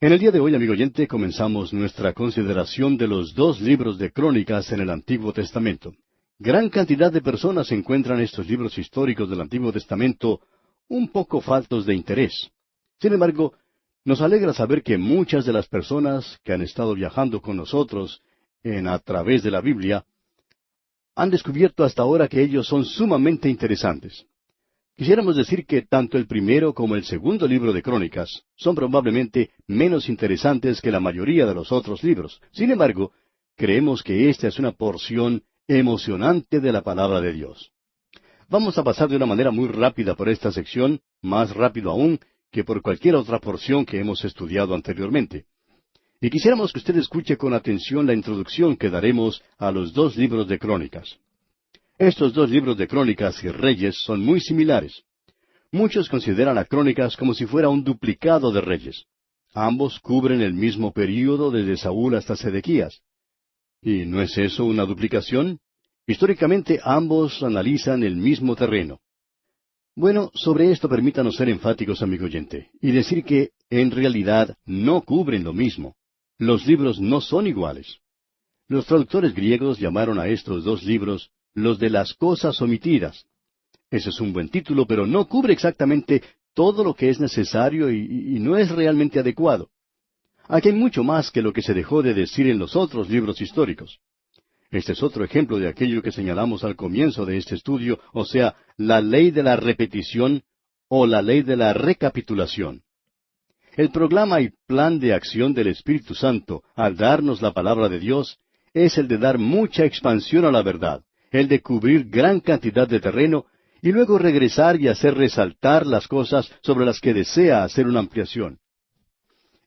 En el día de hoy, amigo oyente, comenzamos nuestra consideración de los dos libros de Crónicas en el Antiguo Testamento. Gran cantidad de personas encuentran estos libros históricos del Antiguo Testamento un poco faltos de interés. Sin embargo, nos alegra saber que muchas de las personas que han estado viajando con nosotros a través de la Biblia han descubierto hasta ahora que ellos son sumamente interesantes. Quisiéramos decir que tanto el primero como el segundo libro de Crónicas son probablemente menos interesantes que la mayoría de los otros libros. Sin embargo, creemos que esta es una porción emocionante de la palabra de Dios. Vamos a pasar de una manera muy rápida por esta sección, más rápido aún que por cualquier otra porción que hemos estudiado anteriormente. Y quisiéramos que usted escuche con atención la introducción que daremos a los dos libros de Crónicas. Estos dos libros de Crónicas y Reyes son muy similares. Muchos consideran a Crónicas como si fuera un duplicado de Reyes. Ambos cubren el mismo período desde Saúl hasta Sedequías. ¿Y no es eso una duplicación? Históricamente ambos analizan el mismo terreno. Bueno, sobre esto permítanos ser enfáticos, amigo oyente, y decir que, en realidad, no cubren lo mismo. Los libros no son iguales. Los traductores griegos llamaron a estos dos libros los de las cosas omitidas. Ese es un buen título, pero no cubre exactamente todo lo que es necesario y no es realmente adecuado. Aquí hay mucho más que lo que se dejó de decir en los otros libros históricos. Este es otro ejemplo de aquello que señalamos al comienzo de este estudio, o sea, la ley de la repetición o la ley de la recapitulación. El programa y plan de acción del Espíritu Santo, al darnos la palabra de Dios, es el de dar mucha expansión a la verdad, el de cubrir gran cantidad de terreno y luego regresar y hacer resaltar las cosas sobre las que desea hacer una ampliación.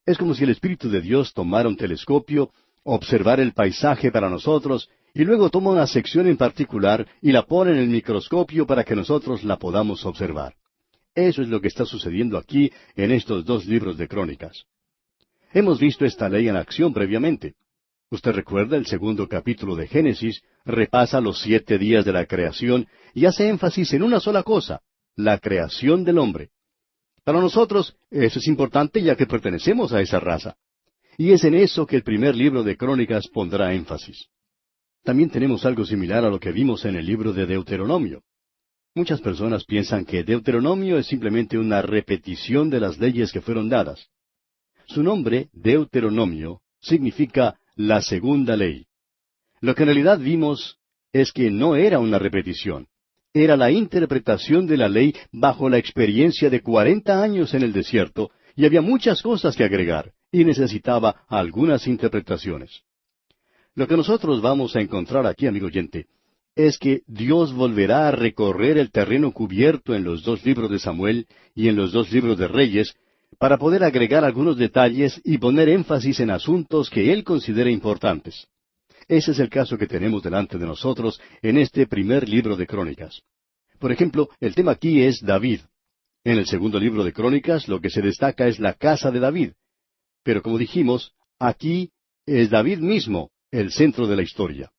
Es como si el Espíritu de Dios tomara un telescopio, observara el paisaje para nosotros, y luego toma una sección en particular y la pone en el microscopio para que nosotros la podamos observar. Eso es lo que está sucediendo aquí en estos dos libros de Crónicas. Hemos visto esta ley en acción previamente. Usted recuerda el segundo capítulo de Génesis, repasa los 7 días de la creación y hace énfasis en una sola cosa, la creación del hombre. Para nosotros eso es importante ya que pertenecemos a esa raza. Y es en eso que el primer libro de Crónicas pondrá énfasis. También tenemos algo similar a lo que vimos en el libro de Deuteronomio. Muchas personas piensan que Deuteronomio es simplemente una repetición de las leyes que fueron dadas. Su nombre, Deuteronomio, significa la segunda ley. Lo que en realidad vimos es que no era una repetición. Era la interpretación de la ley bajo la experiencia de 40 años en el desierto, y había muchas cosas que agregar, y necesitaba algunas interpretaciones. Lo que nosotros vamos a encontrar aquí, amigo oyente, es que Dios volverá a recorrer el terreno cubierto en los dos libros de Samuel y en los dos libros de Reyes, para poder agregar algunos detalles y poner énfasis en asuntos que Él considera importantes. Ese es el caso que tenemos delante de nosotros en este primer libro de Crónicas. Por ejemplo, el tema aquí es David. En el segundo libro de Crónicas lo que se destaca es la casa de David. Pero como dijimos, aquí es David mismo el centro de la historia.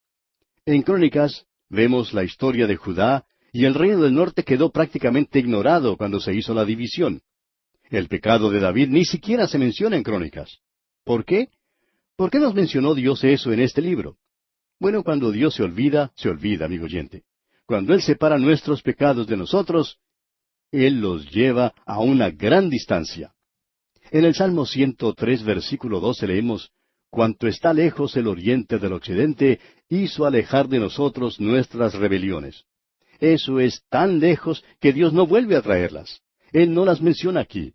En Crónicas vemos la historia de Judá y el reino del norte quedó prácticamente ignorado cuando se hizo la división. El pecado de David ni siquiera se menciona en Crónicas. ¿Por qué? ¿Por qué nos mencionó Dios eso en este libro? Bueno, cuando Dios se olvida, amigo oyente. Cuando Él separa nuestros pecados de nosotros, Él los lleva a una gran distancia. En el Salmo 103, versículo 12 leemos, «Cuanto está lejos el oriente del occidente, hizo alejar de nosotros nuestras rebeliones». Eso es tan lejos que Dios no vuelve a traerlas. Él no las menciona aquí.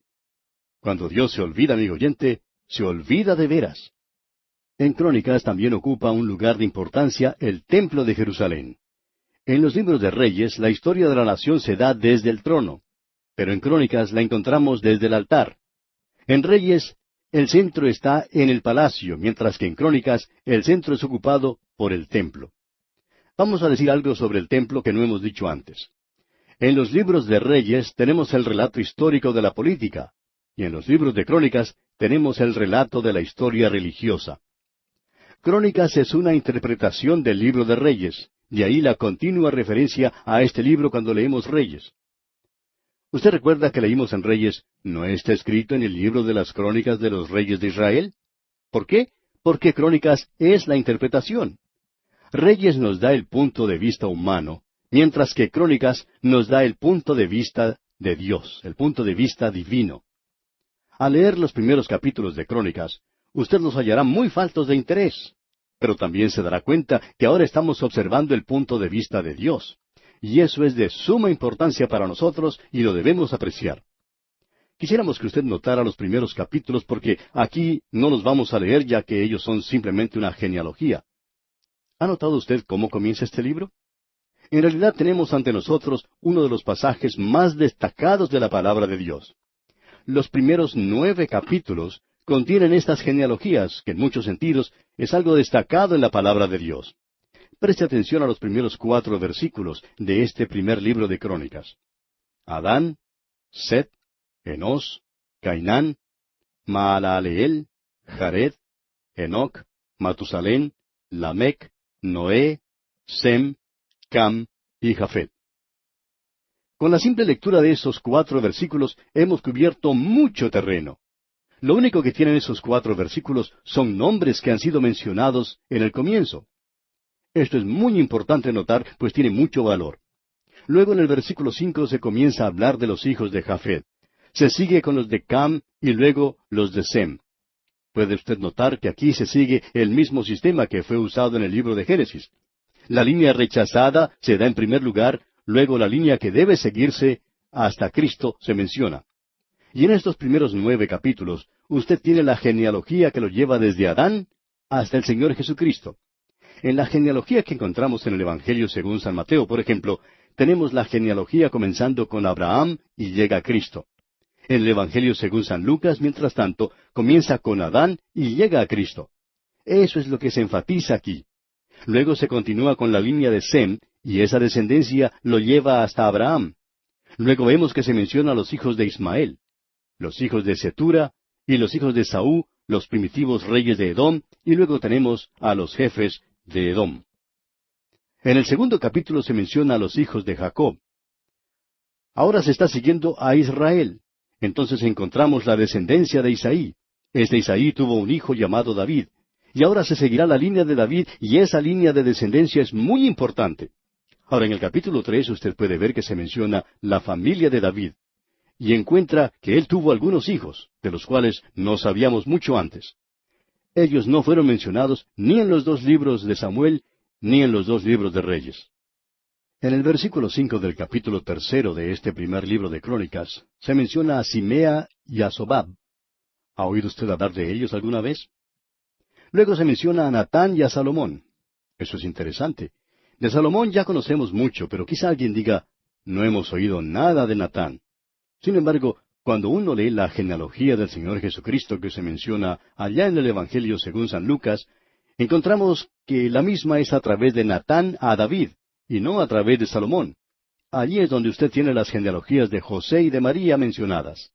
Cuando Dios se olvida, amigo oyente, se olvida de veras. En Crónicas también ocupa un lugar de importancia el Templo de Jerusalén. En los libros de Reyes, la historia de la nación se da desde el trono, pero en Crónicas la encontramos desde el altar. En Reyes, el centro está en el palacio, mientras que en Crónicas, el centro es ocupado por el templo. Vamos a decir algo sobre el templo que no hemos dicho antes. En los libros de Reyes tenemos el relato histórico de la política, y en los libros de Crónicas tenemos el relato de la historia religiosa. Crónicas es una interpretación del libro de Reyes, de ahí la continua referencia a este libro cuando leemos Reyes. ¿Usted recuerda que leímos en Reyes, ¿no está escrito en el libro de las crónicas de los reyes de Israel? ¿Por qué? Porque Crónicas es la interpretación. Reyes nos da el punto de vista humano, mientras que Crónicas nos da el punto de vista de Dios, el punto de vista divino. Al leer los primeros capítulos de Crónicas, usted los hallará muy faltos de interés, pero también se dará cuenta que ahora estamos observando el punto de vista de Dios, y eso es de suma importancia para nosotros y lo debemos apreciar. Quisiéramos que usted notara los primeros capítulos porque aquí no los vamos a leer ya que ellos son simplemente una genealogía. ¿Ha notado usted cómo comienza este libro? En realidad tenemos ante nosotros uno de los pasajes más destacados de la palabra de Dios. Los primeros 9 capítulos contienen estas genealogías, que en muchos sentidos es algo destacado en la palabra de Dios. Preste atención a los primeros 4 versículos de este primer libro de Crónicas. Adán, Set, Enós, Cainán, Maalaleel, Jared, Enoc, Matusalén, Lamec, Noé, Sem, Cam y Jafet. Con la simple lectura de esos 4 versículos hemos cubierto mucho terreno. Lo único que tienen esos 4 versículos son nombres que han sido mencionados en el comienzo. Esto es muy importante notar, pues tiene mucho valor. Luego en el versículo 5 se comienza a hablar de los hijos de Jafet. Se sigue con los de Cam y luego los de Sem. Puede usted notar que aquí se sigue el mismo sistema que fue usado en el libro de Génesis. La línea rechazada se da en primer lugar, luego la línea que debe seguirse hasta Cristo se menciona. Y en estos primeros 9 capítulos, usted tiene la genealogía que lo lleva desde Adán hasta el Señor Jesucristo. En la genealogía que encontramos en el Evangelio según San Mateo, por ejemplo, tenemos la genealogía comenzando con Abraham y llega a Cristo. En el Evangelio según San Lucas, mientras tanto, comienza con Adán y llega a Cristo. Eso es lo que se enfatiza aquí. Luego se continúa con la línea de Sem, y esa descendencia lo lleva hasta Abraham. Luego vemos que se menciona a los hijos de Ismael, los hijos de Setura, y los hijos de Saúl, los primitivos reyes de Edom, y luego tenemos a los jefes de Edom. En el segundo capítulo se menciona a los hijos de Jacob. Ahora se está siguiendo a Israel. Entonces encontramos la descendencia de Isaí. Este Isaí tuvo un hijo llamado David. Y ahora se seguirá la línea de David, y esa línea de descendencia es muy importante. Ahora en el capítulo 3 usted puede ver que se menciona la familia de David. Y encuentra que él tuvo algunos hijos, de los cuales no sabíamos mucho antes. Ellos no fueron mencionados ni en los 2 libros de Samuel, ni en los 2 libros de Reyes. En el versículo 5 del capítulo 3 de este primer libro de Crónicas, se menciona a Simea y a Sobab. ¿Ha oído usted hablar de ellos alguna vez? Luego se menciona a Natán y a Salomón. Eso es interesante. De Salomón ya conocemos mucho, pero quizá alguien diga, no hemos oído nada de Natán. Sin embargo, cuando uno lee la genealogía del Señor Jesucristo que se menciona allá en el Evangelio según San Lucas, encontramos que la misma es a través de Natán a David, y no a través de Salomón. Allí es donde usted tiene las genealogías de José y de María mencionadas.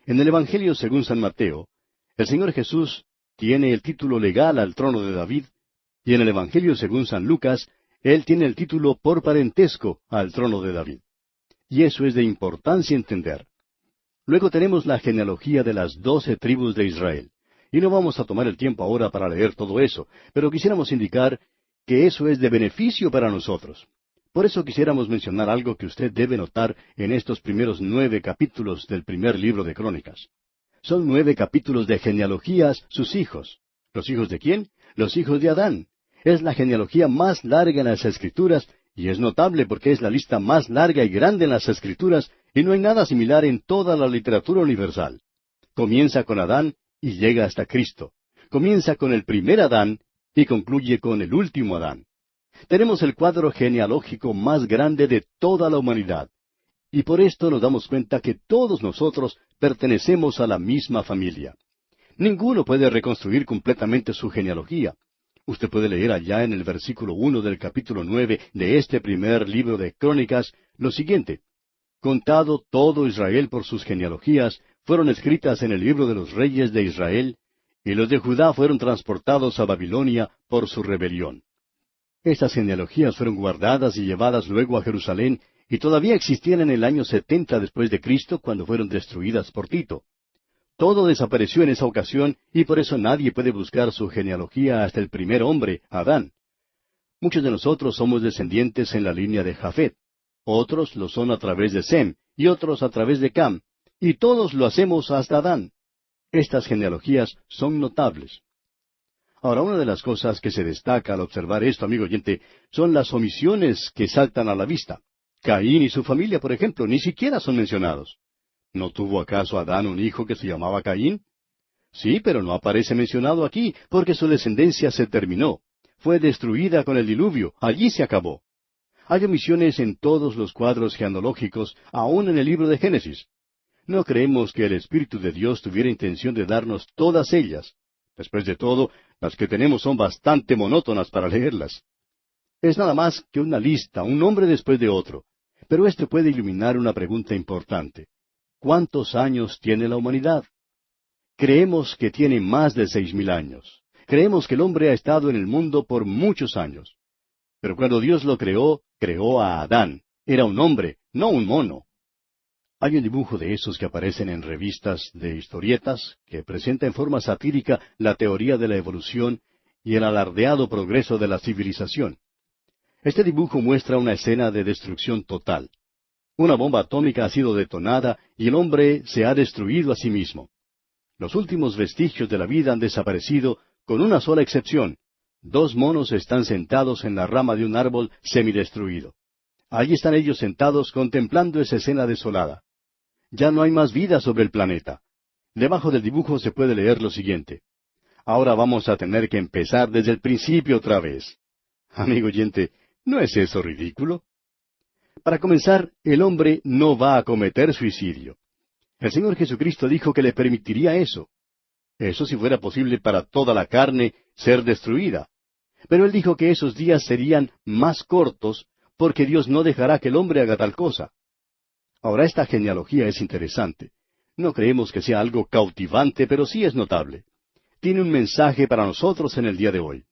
En el Evangelio según San Mateo, el Señor Jesús tiene el título legal al trono de David, y en el Evangelio según San Lucas, Él tiene el título por parentesco al trono de David. Y eso es de importancia entender. Luego tenemos la genealogía de las 12 tribus de Israel. Y no vamos a tomar el tiempo ahora para leer todo eso, pero quisiéramos indicar que eso es de beneficio para nosotros. Por eso quisiéramos mencionar algo que usted debe notar en estos primeros 9 capítulos del primer libro de Crónicas. Son 9 capítulos de genealogías, sus hijos. ¿Los hijos de quién? Los hijos de Adán. Es la genealogía más larga en las Escrituras, y es notable porque es la lista más larga y grande en las Escrituras, y no hay nada similar en toda la literatura universal. Comienza con Adán y llega hasta Cristo. Comienza con el primer Adán y concluye con el último Adán. Tenemos el cuadro genealógico más grande de toda la humanidad. Y por esto nos damos cuenta que todos nosotros pertenecemos a la misma familia. Ninguno puede reconstruir completamente su genealogía. Usted puede leer allá en el versículo 1 del capítulo 9 de este primer libro de Crónicas lo siguiente: contado todo Israel por sus genealogías, fueron escritas en el libro de los reyes de Israel, y los de Judá fueron transportados a Babilonia por su rebelión. Estas genealogías fueron guardadas y llevadas luego a Jerusalén, y todavía existían en el año 70 después de Cristo cuando fueron destruidas por Tito. Todo desapareció en esa ocasión y por eso nadie puede buscar su genealogía hasta el primer hombre, Adán. Muchos de nosotros somos descendientes en la línea de Jafet, otros lo son a través de Sem y otros a través de Cam, y todos lo hacemos hasta Adán. Estas genealogías son notables. Ahora, una de las cosas que se destaca al observar esto, amigo oyente, son las omisiones que saltan a la vista. Caín y su familia, por ejemplo, ni siquiera son mencionados. ¿No tuvo acaso Adán un hijo que se llamaba Caín? Sí, pero no aparece mencionado aquí, porque su descendencia se terminó. Fue destruida con el diluvio, allí se acabó. Hay omisiones en todos los cuadros genealógicos, aun en el libro de Génesis. No creemos que el Espíritu de Dios tuviera intención de darnos todas ellas. Después de todo, las que tenemos son bastante monótonas para leerlas. Es nada más que una lista, un nombre después de otro. Pero esto puede iluminar una pregunta importante. ¿Cuántos años tiene la humanidad? Creemos que tiene más de 6,000 años. Creemos que el hombre ha estado en el mundo por muchos años. Pero cuando Dios lo creó, creó a Adán. Era un hombre, no un mono. Hay un dibujo de esos que aparecen en revistas de historietas que presenta en forma satírica la teoría de la evolución y el alardeado progreso de la civilización. Este dibujo muestra una escena de destrucción total. Una bomba atómica ha sido detonada y el hombre se ha destruido a sí mismo. Los últimos vestigios de la vida han desaparecido, con una sola excepción. 2 monos están sentados en la rama de un árbol semidestruido. Allí están ellos sentados contemplando esa escena desolada. Ya no hay más vida sobre el planeta. Debajo del dibujo se puede leer lo siguiente. Ahora vamos a tener que empezar desde el principio otra vez. Amigo oyente, ¿no es eso ridículo? Para comenzar, el hombre no va a cometer suicidio. El Señor Jesucristo dijo que le permitiría eso. Eso si fuera posible para toda la carne ser destruida. Pero Él dijo que esos días serían más cortos porque Dios no dejará que el hombre haga tal cosa. Ahora, esta genealogía es interesante. No creemos que sea algo cautivante, pero sí es notable. Tiene un mensaje para nosotros en el día de hoy.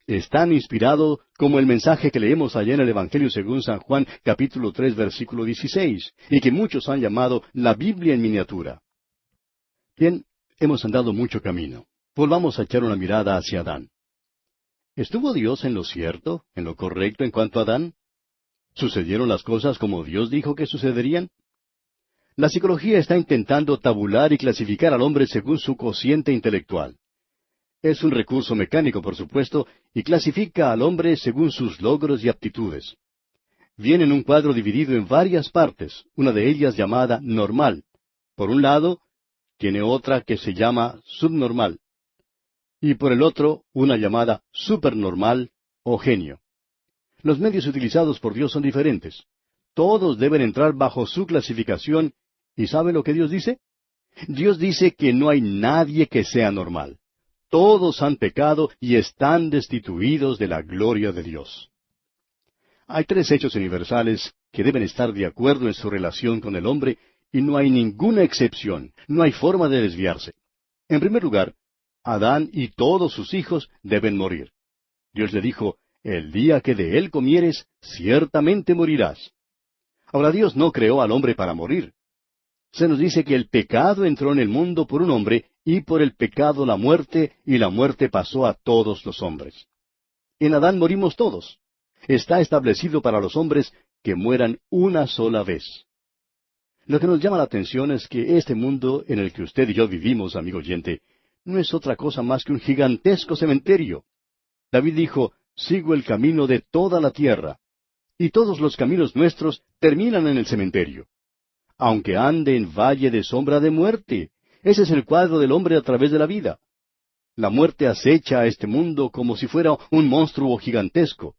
Es tan inspirado como el mensaje que leemos allá en el Evangelio según San Juan, capítulo 3, versículo 16, y que muchos han llamado la Biblia en miniatura. Bien, hemos andado mucho camino. Volvamos a echar una mirada hacia Adán. ¿Estuvo Dios en lo cierto, en lo correcto en cuanto a Adán? ¿Sucedieron las cosas como Dios dijo que sucederían? La psicología está intentando tabular y clasificar al hombre según su cociente intelectual. Es un recurso mecánico, por supuesto, y clasifica al hombre según sus logros y aptitudes. Viene en un cuadro dividido en varias partes, una de ellas llamada normal. Por un lado, tiene otra que se llama subnormal. Y por el otro, una llamada supernormal o genio. Los medios utilizados por Dios son diferentes. Todos deben entrar bajo su clasificación. ¿Y sabe lo que Dios dice? Dios dice que no hay nadie que sea normal. Todos han pecado y están destituidos de la gloria de Dios. Hay 3 hechos universales que deben estar de acuerdo en su relación con el hombre y no hay ninguna excepción, no hay forma de desviarse. En primer lugar, Adán y todos sus hijos deben morir. Dios le dijo, el día que de él comieres, ciertamente morirás. Ahora Dios no creó al hombre para morir. Se nos dice que el pecado entró en el mundo por un hombre, y por el pecado la muerte, y la muerte pasó a todos los hombres. En Adán morimos todos. Está establecido para los hombres que mueran una sola vez. Lo que nos llama la atención es que este mundo en el que usted y yo vivimos, amigo oyente, no es otra cosa más que un gigantesco cementerio. David dijo, sigo el camino de toda la tierra. Y todos los caminos nuestros terminan en el cementerio. Aunque ande en valle de sombra de muerte. Ese es el cuadro del hombre a través de la vida. La muerte acecha a este mundo como si fuera un monstruo gigantesco.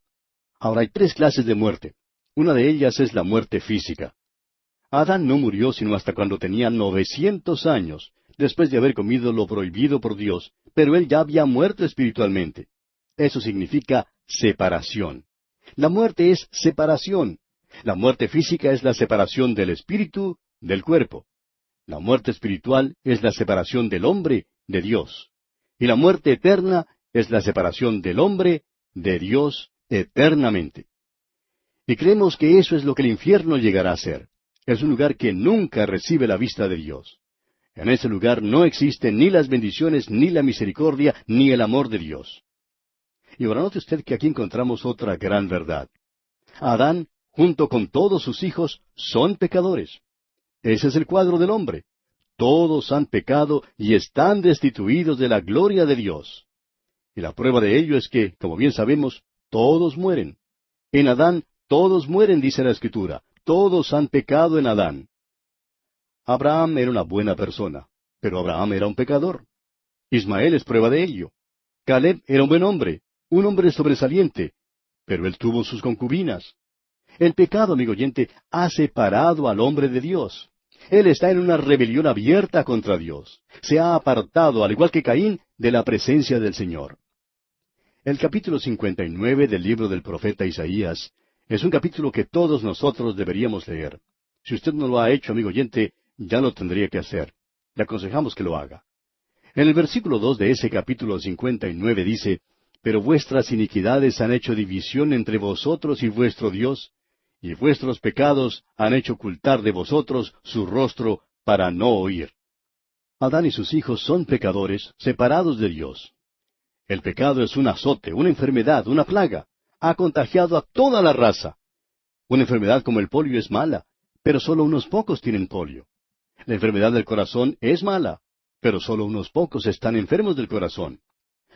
Ahora hay 3 clases de muerte. Una de ellas es la muerte física. Adán no murió sino hasta cuando tenía 900 años, después de haber comido lo prohibido por Dios, pero él ya había muerto espiritualmente. Eso significa separación. La muerte es separación. La muerte física es la separación del espíritu del cuerpo. La muerte espiritual es la separación del hombre de Dios. Y la muerte eterna es la separación del hombre de Dios eternamente. Y creemos que eso es lo que el infierno llegará a ser. Es un lugar que nunca recibe la vista de Dios. En ese lugar no existen ni las bendiciones, ni la misericordia, ni el amor de Dios. Y ahora note usted que aquí encontramos otra gran verdad. Adán, junto con todos sus hijos, son pecadores. Ese es el cuadro del hombre. Todos han pecado y están destituidos de la gloria de Dios. Y la prueba de ello es que, como bien sabemos, todos mueren. En Adán todos mueren, dice la Escritura. Todos han pecado en Adán. Abraham era una buena persona, pero Abraham era un pecador. Ismael es prueba de ello. Caleb era un un hombre sobresaliente, pero él tuvo sus concubinas. El pecado, amigo oyente, ha separado al hombre de Dios. Él está en una rebelión abierta contra Dios. Se ha apartado, al igual que Caín, de la presencia del Señor. El capítulo 59 del libro del profeta Isaías es un capítulo que todos nosotros deberíamos leer. Si usted no lo ha hecho, amigo oyente, ya lo tendría que hacer. Le aconsejamos que lo haga. En el versículo 2 de ese capítulo 59 dice, «Pero vuestras iniquidades han hecho división entre vosotros y vuestro Dios, y vuestros pecados han hecho ocultar de vosotros su rostro para no oír». Adán y sus hijos son pecadores, separados de Dios. El pecado es un azote, una enfermedad, una plaga. Ha contagiado a toda la raza. Una enfermedad como el polio es mala, pero solo unos pocos tienen polio. La enfermedad del corazón es mala, pero solo unos pocos están enfermos del corazón.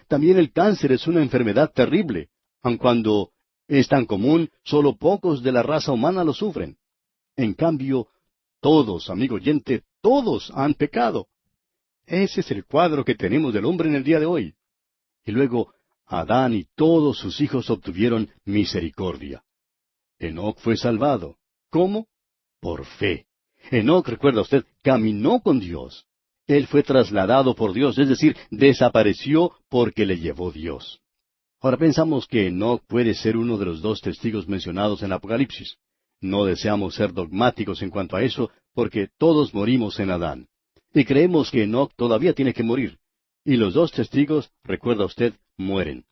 También el cáncer es una enfermedad terrible, aun cuando es tan común, solo pocos de la raza humana lo sufren. En cambio, todos, amigo oyente, todos han pecado. Ese es el cuadro que tenemos del hombre en el día de hoy. Y luego, Adán y todos sus hijos obtuvieron misericordia. Enoc fue salvado. ¿Cómo? Por fe. Enoc, recuerda usted, caminó con Dios. Él fue trasladado por Dios, es decir, desapareció porque le llevó Dios. Ahora pensamos que Enoc puede ser uno de los dos testigos mencionados en Apocalipsis. No deseamos ser dogmáticos en cuanto a eso, porque todos morimos en Adán. Y creemos que Enoc todavía tiene que morir. Y los dos testigos, recuerda usted, mueren.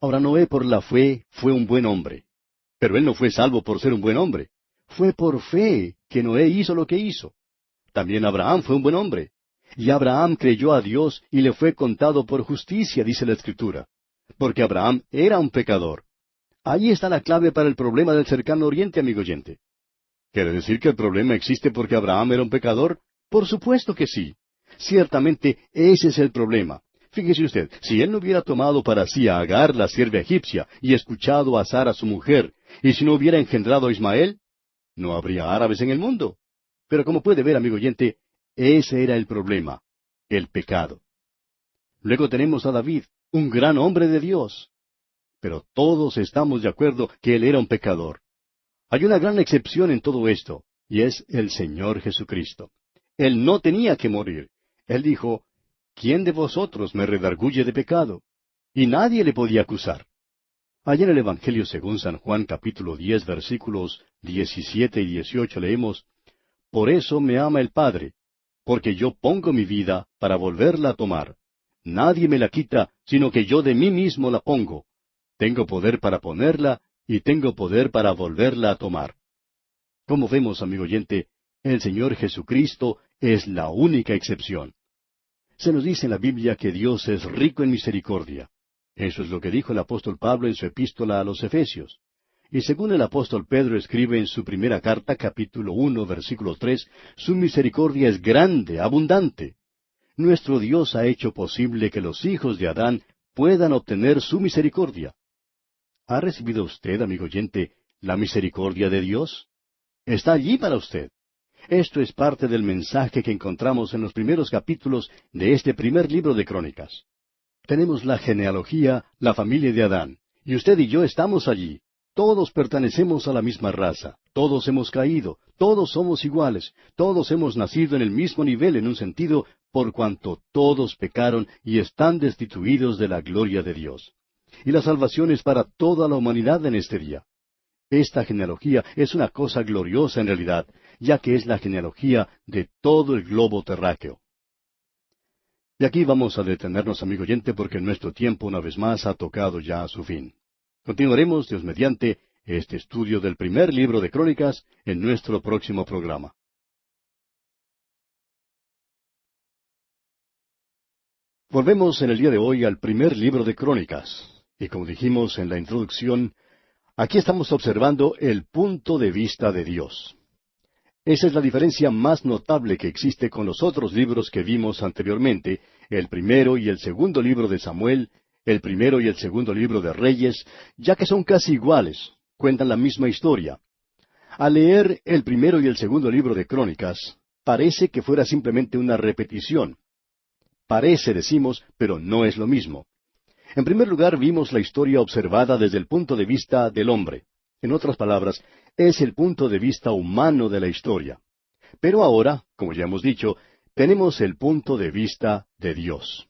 Ahora Noé por la fe fue un buen hombre. Pero él no fue salvo por ser un buen hombre. Fue por fe que Noé hizo lo que hizo. También Abraham fue un buen hombre. Y Abraham creyó a Dios y le fue contado por justicia, dice la Escritura. Porque Abraham era un pecador. Ahí está la clave para el problema del cercano oriente, amigo oyente. ¿Quiere decir que el problema existe porque Abraham era un pecador? Por supuesto que sí. Ciertamente ese es el problema. Fíjese usted, si él no hubiera tomado para sí a Agar, la sierva egipcia, y escuchado a Sara, su mujer, y si no hubiera engendrado a Ismael, no habría árabes en el mundo. Pero como puede ver, amigo oyente, ese era el problema, el pecado. Luego tenemos a David, un gran hombre de Dios. Pero todos estamos de acuerdo que él era un pecador. Hay una gran excepción en todo esto, y es el Señor Jesucristo. Él no tenía que morir. Él dijo, «¿Quién de vosotros me redarguye de pecado?» Y nadie le podía acusar. Allá en el Evangelio según San Juan capítulo 10 versículos 17 y 18 leemos, «Por eso me ama el Padre, porque yo pongo mi vida para volverla a tomar. Nadie me la quita, sino que yo de mí mismo la pongo. Tengo poder para ponerla y tengo poder para volverla a tomar». Como vemos, amigo oyente, el Señor Jesucristo es la única excepción. Se nos dice en la Biblia que Dios es rico en misericordia. Eso es lo que dijo el apóstol Pablo en su epístola a los Efesios. Y según el apóstol Pedro escribe en su primera carta, capítulo 1, versículo 3, su misericordia es grande, abundante. Nuestro Dios ha hecho posible que los hijos de Adán puedan obtener su misericordia. ¿Ha recibido usted, amigo oyente, la misericordia de Dios? Está allí para usted. Esto es parte del mensaje que encontramos en los primeros capítulos de este primer libro de Crónicas. Tenemos la genealogía, la familia de Adán, y usted y yo estamos allí. Todos pertenecemos a la misma raza, todos hemos caído, todos somos iguales, todos hemos nacido en el mismo nivel en un sentido, por cuanto todos pecaron y están destituidos de la gloria de Dios. Y la salvación es para toda la humanidad en este día. Esta genealogía es una cosa gloriosa en realidad, ya que es la genealogía de todo el globo terráqueo. Y aquí vamos a detenernos, amigo oyente, porque nuestro tiempo una vez más ha tocado ya a su fin. Continuaremos, Dios mediante, este estudio del primer libro de Crónicas en nuestro próximo programa. Volvemos en el día de hoy al primer libro de Crónicas, y como dijimos en la introducción, aquí estamos observando el punto de vista de Dios. Esa es la diferencia más notable que existe con los otros libros que vimos anteriormente, el primero y el segundo libro de Samuel, el primero y el segundo libro de Reyes, ya que son casi iguales, cuentan la misma historia. Al leer el primero y el segundo libro de Crónicas, parece que fuera simplemente una repetición. Parece, decimos, pero no es lo mismo. En primer lugar, vimos la historia observada desde el punto de vista del hombre. En otras palabras, es el punto de vista humano de la historia. Pero ahora, como ya hemos dicho, tenemos el punto de vista de Dios.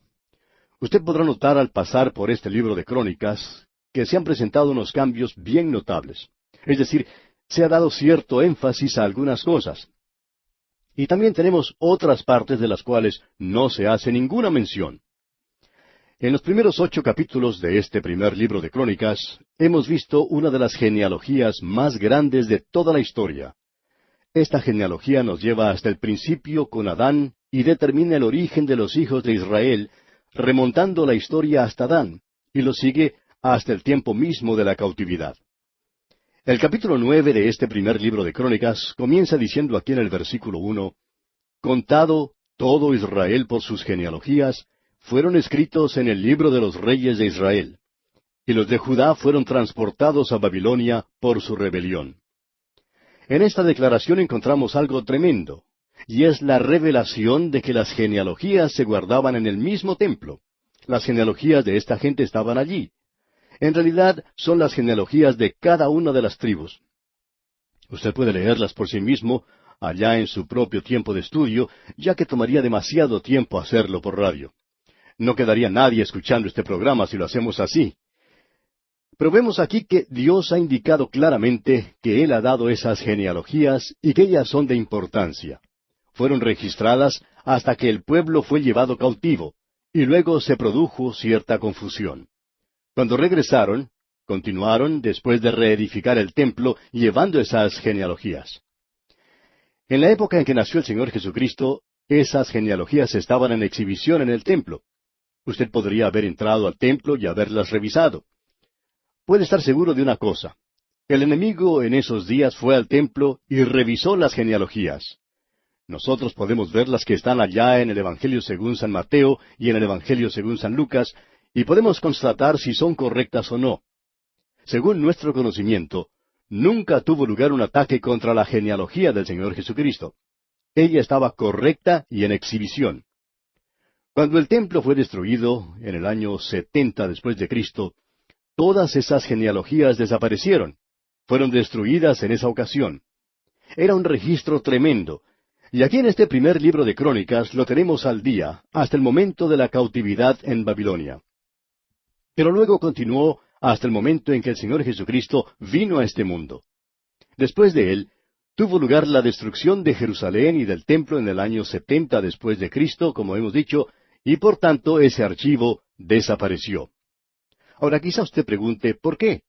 Usted podrá notar al pasar por este libro de Crónicas que se han presentado unos cambios bien notables. Es decir, se ha dado cierto énfasis a algunas cosas. Y también tenemos otras partes de las cuales no se hace ninguna mención. En los primeros 8 capítulos de este primer libro de Crónicas, hemos visto una de las genealogías más grandes de toda la historia. Esta genealogía nos lleva hasta el principio con Adán y determina el origen de los hijos de Israel, remontando la historia hasta Adán, y lo sigue hasta el tiempo mismo de la cautividad. El capítulo 9 de este primer libro de Crónicas comienza diciendo aquí en el versículo 1, «Contado todo Israel por sus genealogías, fueron escritos en el libro de los reyes de Israel, y los de Judá fueron transportados a Babilonia por su rebelión». En esta declaración encontramos algo tremendo, y es la revelación de que las genealogías se guardaban en el mismo templo. Las genealogías de esta gente estaban allí. En realidad son las genealogías de cada una de las tribus. Usted puede leerlas por sí mismo, allá en su propio tiempo de estudio, ya que tomaría demasiado tiempo hacerlo por radio. No quedaría nadie escuchando este programa si lo hacemos así. Pero vemos aquí que Dios ha indicado claramente que Él ha dado esas genealogías y que ellas son de importancia. Fueron registradas hasta que el pueblo fue llevado cautivo, y luego se produjo cierta confusión. Cuando regresaron, continuaron después de reedificar el templo llevando esas genealogías. En la época en que nació el Señor Jesucristo, esas genealogías estaban en exhibición en el templo. Usted podría haber entrado al templo y haberlas revisado. Puede estar seguro de una cosa. El enemigo en esos días fue al templo y revisó las genealogías. Nosotros podemos ver las que están allá en el Evangelio según San Mateo y en el Evangelio según San Lucas, y podemos constatar si son correctas o no. Según nuestro conocimiento, nunca tuvo lugar un ataque contra la genealogía del Señor Jesucristo. Ella estaba correcta y en exhibición. Cuando el templo fue destruido, en el año 70 después de Cristo, todas esas genealogías desaparecieron. Fueron destruidas en esa ocasión. Era un registro tremendo. Y aquí en este primer libro de Crónicas lo tenemos al día, hasta el momento de la cautividad en Babilonia. Pero luego continuó hasta el momento en que el Señor Jesucristo vino a este mundo. Después de Él, tuvo lugar la destrucción de Jerusalén y del templo en el año 70 después de Cristo, como hemos dicho, y por tanto ese archivo desapareció. Ahora quizá usted pregunte, ¿por qué?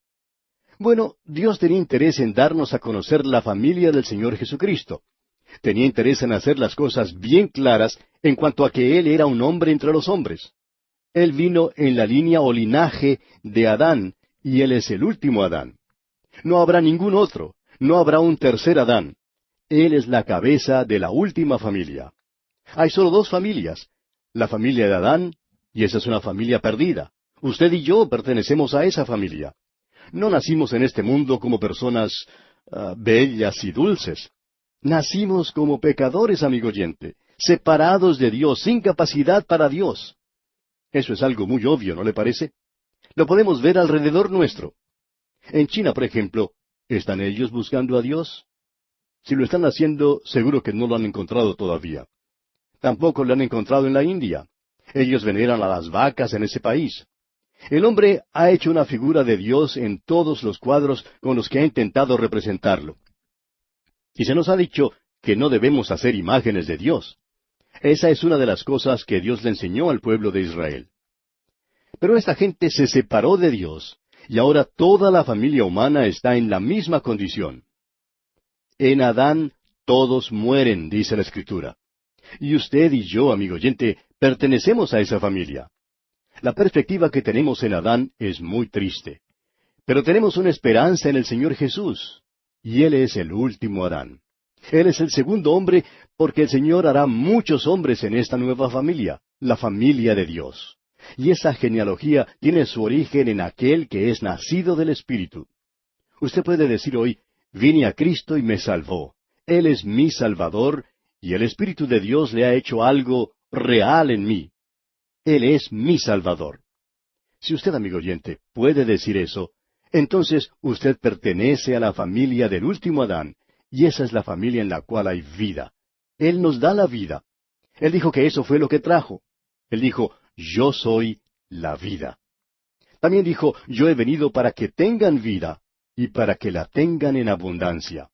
Bueno, Dios tenía interés en darnos a conocer la familia del Señor Jesucristo. Tenía interés en hacer las cosas bien claras en cuanto a que Él era un hombre entre los hombres. Él vino en la línea o linaje de Adán, y Él es el último Adán. No habrá ningún otro, no habrá un tercer Adán. Él es la cabeza de la última familia. Hay solo 2 familias, la familia de Adán, y esa es una familia perdida. Usted y yo pertenecemos a esa familia. No nacimos en este mundo como personas bellas y dulces. Nacimos como pecadores, amigo oyente, separados de Dios, sin capacidad para Dios. Eso es algo muy obvio, ¿no le parece? Lo podemos ver alrededor nuestro. En China, por ejemplo, ¿están ellos buscando a Dios? Si lo están haciendo, seguro que no lo han encontrado todavía. Tampoco lo han encontrado en la India. Ellos veneran a las vacas en ese país. El hombre ha hecho una figura de Dios en todos los cuadros con los que ha intentado representarlo. Y se nos ha dicho que no debemos hacer imágenes de Dios. Esa es una de las cosas que Dios le enseñó al pueblo de Israel. Pero esta gente se separó de Dios, Y ahora toda la familia humana está en la misma condición. En Adán todos mueren, dice la Escritura. Y usted y yo, amigo oyente, pertenecemos a esa familia. La perspectiva que tenemos en Adán es muy triste. Pero tenemos una esperanza en el Señor Jesús. Y Él es el último Adán. Él es el segundo hombre porque el Señor hará muchos hombres en esta nueva familia, la familia de Dios. Y esa genealogía tiene su origen en aquel que es nacido del Espíritu. Usted puede decir hoy, vine a Cristo y me salvó. Él es mi Salvador y el Espíritu de Dios le ha hecho algo real en mí. Él es mi Salvador. Si usted, amigo oyente, puede decir eso, entonces usted pertenece a la familia del último Adán, y esa es la familia en la cual hay vida. Él nos da la vida. Él dijo que eso fue lo que trajo. Él dijo, yo soy la vida. También dijo, yo he venido para que tengan vida, y para que la tengan en abundancia.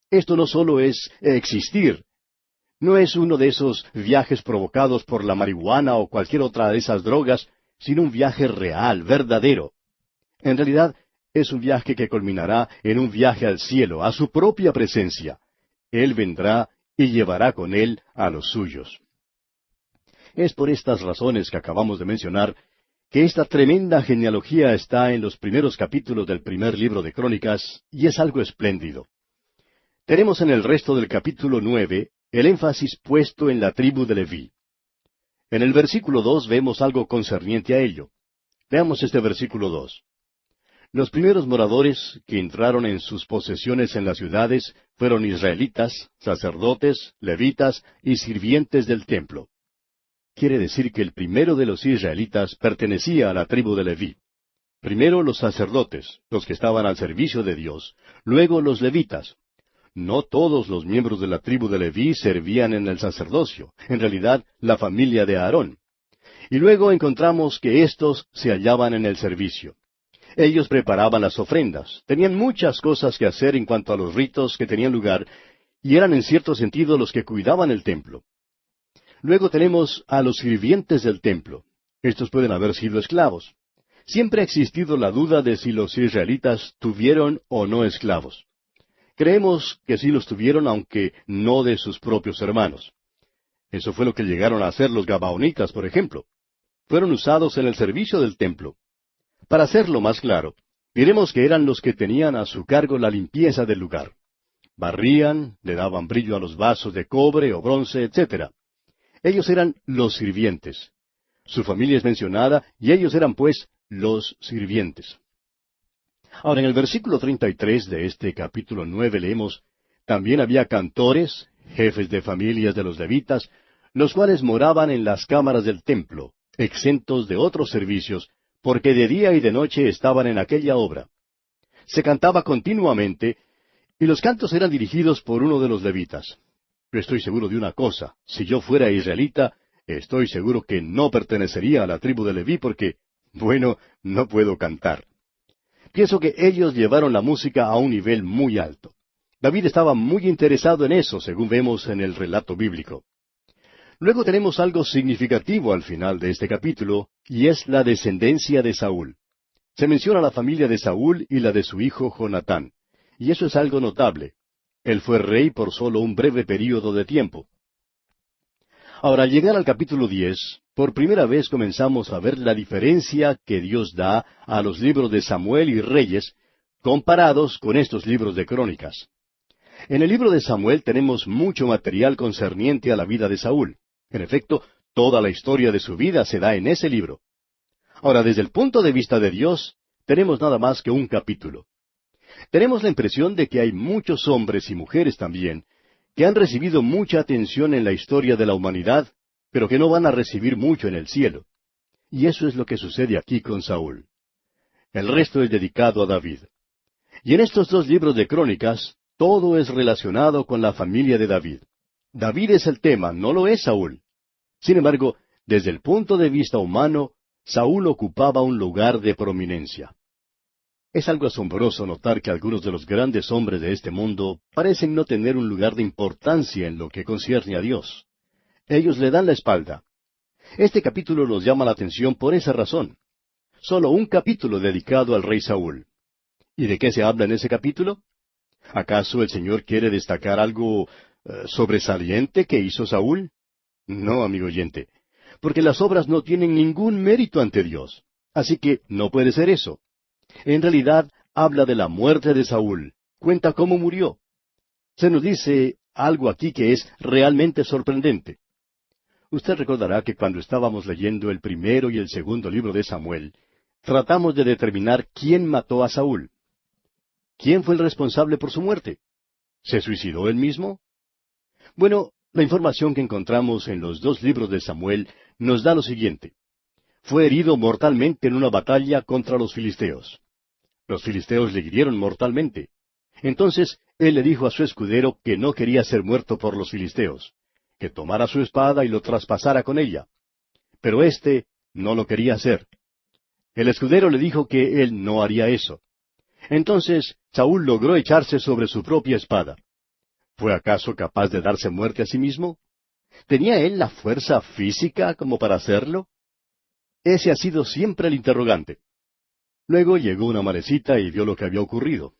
Esto no solo es existir. No es uno de esos viajes provocados por la marihuana o cualquier otra de esas drogas, sino un viaje real, verdadero. En realidad, es un viaje que culminará en un viaje al cielo, a su propia presencia. Él vendrá y llevará con él a los suyos. Es por estas razones que acabamos de mencionar que esta tremenda genealogía está en los primeros capítulos del primer libro de Crónicas, y es algo espléndido. Tenemos en el resto del capítulo 9 el énfasis puesto en la tribu de Leví. En el versículo 2 vemos algo concerniente a ello. Veamos este versículo 2. Los primeros moradores que entraron en sus posesiones en las ciudades fueron israelitas, sacerdotes, levitas y sirvientes del templo. Quiere decir que el primero de los israelitas pertenecía a la tribu de Leví. Primero los sacerdotes, los que estaban al servicio de Dios, luego los levitas. No todos los miembros de la tribu de Leví servían en el sacerdocio, en realidad la familia de Aarón. Y luego encontramos que éstos se hallaban en el servicio. Ellos preparaban las ofrendas, tenían muchas cosas que hacer en cuanto a los ritos que tenían lugar, y eran en cierto sentido los que cuidaban el templo. Luego tenemos a los sirvientes del templo. Estos pueden haber sido esclavos. Siempre ha existido la duda de si los israelitas tuvieron o no esclavos. Creemos que sí los tuvieron, aunque no de sus propios hermanos. Eso fue lo que llegaron a hacer los gabaonitas, por ejemplo. Fueron usados en el servicio del templo. Para hacerlo más claro, diremos que eran los que tenían a su cargo la limpieza del lugar. Barrían, le daban brillo a los vasos de cobre o bronce, etc. Ellos eran los sirvientes. Su familia es mencionada, y ellos eran pues los sirvientes. Ahora, en el versículo 33 de este capítulo 9 leemos, también había cantores, jefes de familias de los levitas, los cuales moraban en las cámaras del templo, exentos de otros servicios, porque de día y de noche estaban en aquella obra. Se cantaba continuamente, y los cantos eran dirigidos por uno de los levitas. Yo estoy seguro de una cosa, si yo fuera israelita, estoy seguro que no pertenecería a la tribu de Leví porque, bueno, no puedo cantar. Pienso que ellos llevaron la música a un nivel muy alto. David estaba muy interesado en eso, según vemos en el relato bíblico. Luego tenemos algo significativo al final de este capítulo, y es la descendencia de Saúl. Se menciona la familia de Saúl y la de su hijo Jonatán, y eso es algo notable. Él fue rey por solo un breve período de tiempo. Ahora, al llegar al capítulo 10, por primera vez comenzamos a ver la diferencia que Dios da a los libros de Samuel y Reyes, comparados con estos libros de Crónicas. En el libro de Samuel tenemos mucho material concerniente a la vida de Saúl. En efecto, toda la historia de su vida se da en ese libro. Ahora, desde el punto de vista de Dios, tenemos nada más que un capítulo. Tenemos la impresión de que hay muchos hombres y mujeres también que han recibido mucha atención en la historia de la humanidad, pero que no van a recibir mucho en el cielo. Y eso es lo que sucede aquí con Saúl. El resto es dedicado a David. Y en estos dos libros de Crónicas, todo es relacionado con la familia de David. David es el tema, no lo es Saúl. Sin embargo, desde el punto de vista humano, Saúl ocupaba un lugar de prominencia. Es algo asombroso notar que algunos de los grandes hombres de este mundo parecen no tener un lugar de importancia en lo que concierne a Dios. Ellos le dan la espalda. Este capítulo nos llama la atención por esa razón. Solo un capítulo dedicado al rey Saúl. ¿Y de qué se habla en ese capítulo? ¿Acaso el Señor quiere destacar algo sobresaliente que hizo Saúl? No, amigo oyente, porque las obras no tienen ningún mérito ante Dios. Así que no puede ser eso. En realidad, habla de la muerte de Saúl. Cuenta cómo murió. Se nos dice algo aquí que es realmente sorprendente. Usted recordará que cuando estábamos leyendo el primero y el segundo libro de Samuel, tratamos de determinar quién mató a Saúl. ¿Quién fue el responsable por su muerte? ¿Se suicidó él mismo? Bueno, la información que encontramos en los dos libros de Samuel nos da lo siguiente. Fue herido mortalmente en una batalla contra los filisteos. Los filisteos le hirieron mortalmente. Entonces él le dijo a su escudero que no quería ser muerto por los filisteos, que tomara su espada y lo traspasara con ella. Pero éste no lo quería hacer. El escudero le dijo que él no haría eso. Entonces Saúl logró echarse sobre su propia espada. ¿Fue acaso capaz de darse muerte a sí mismo? ¿Tenía él la fuerza física como para hacerlo? Ese ha sido siempre el interrogante. Luego llegó una malecita y vio lo que había ocurrido.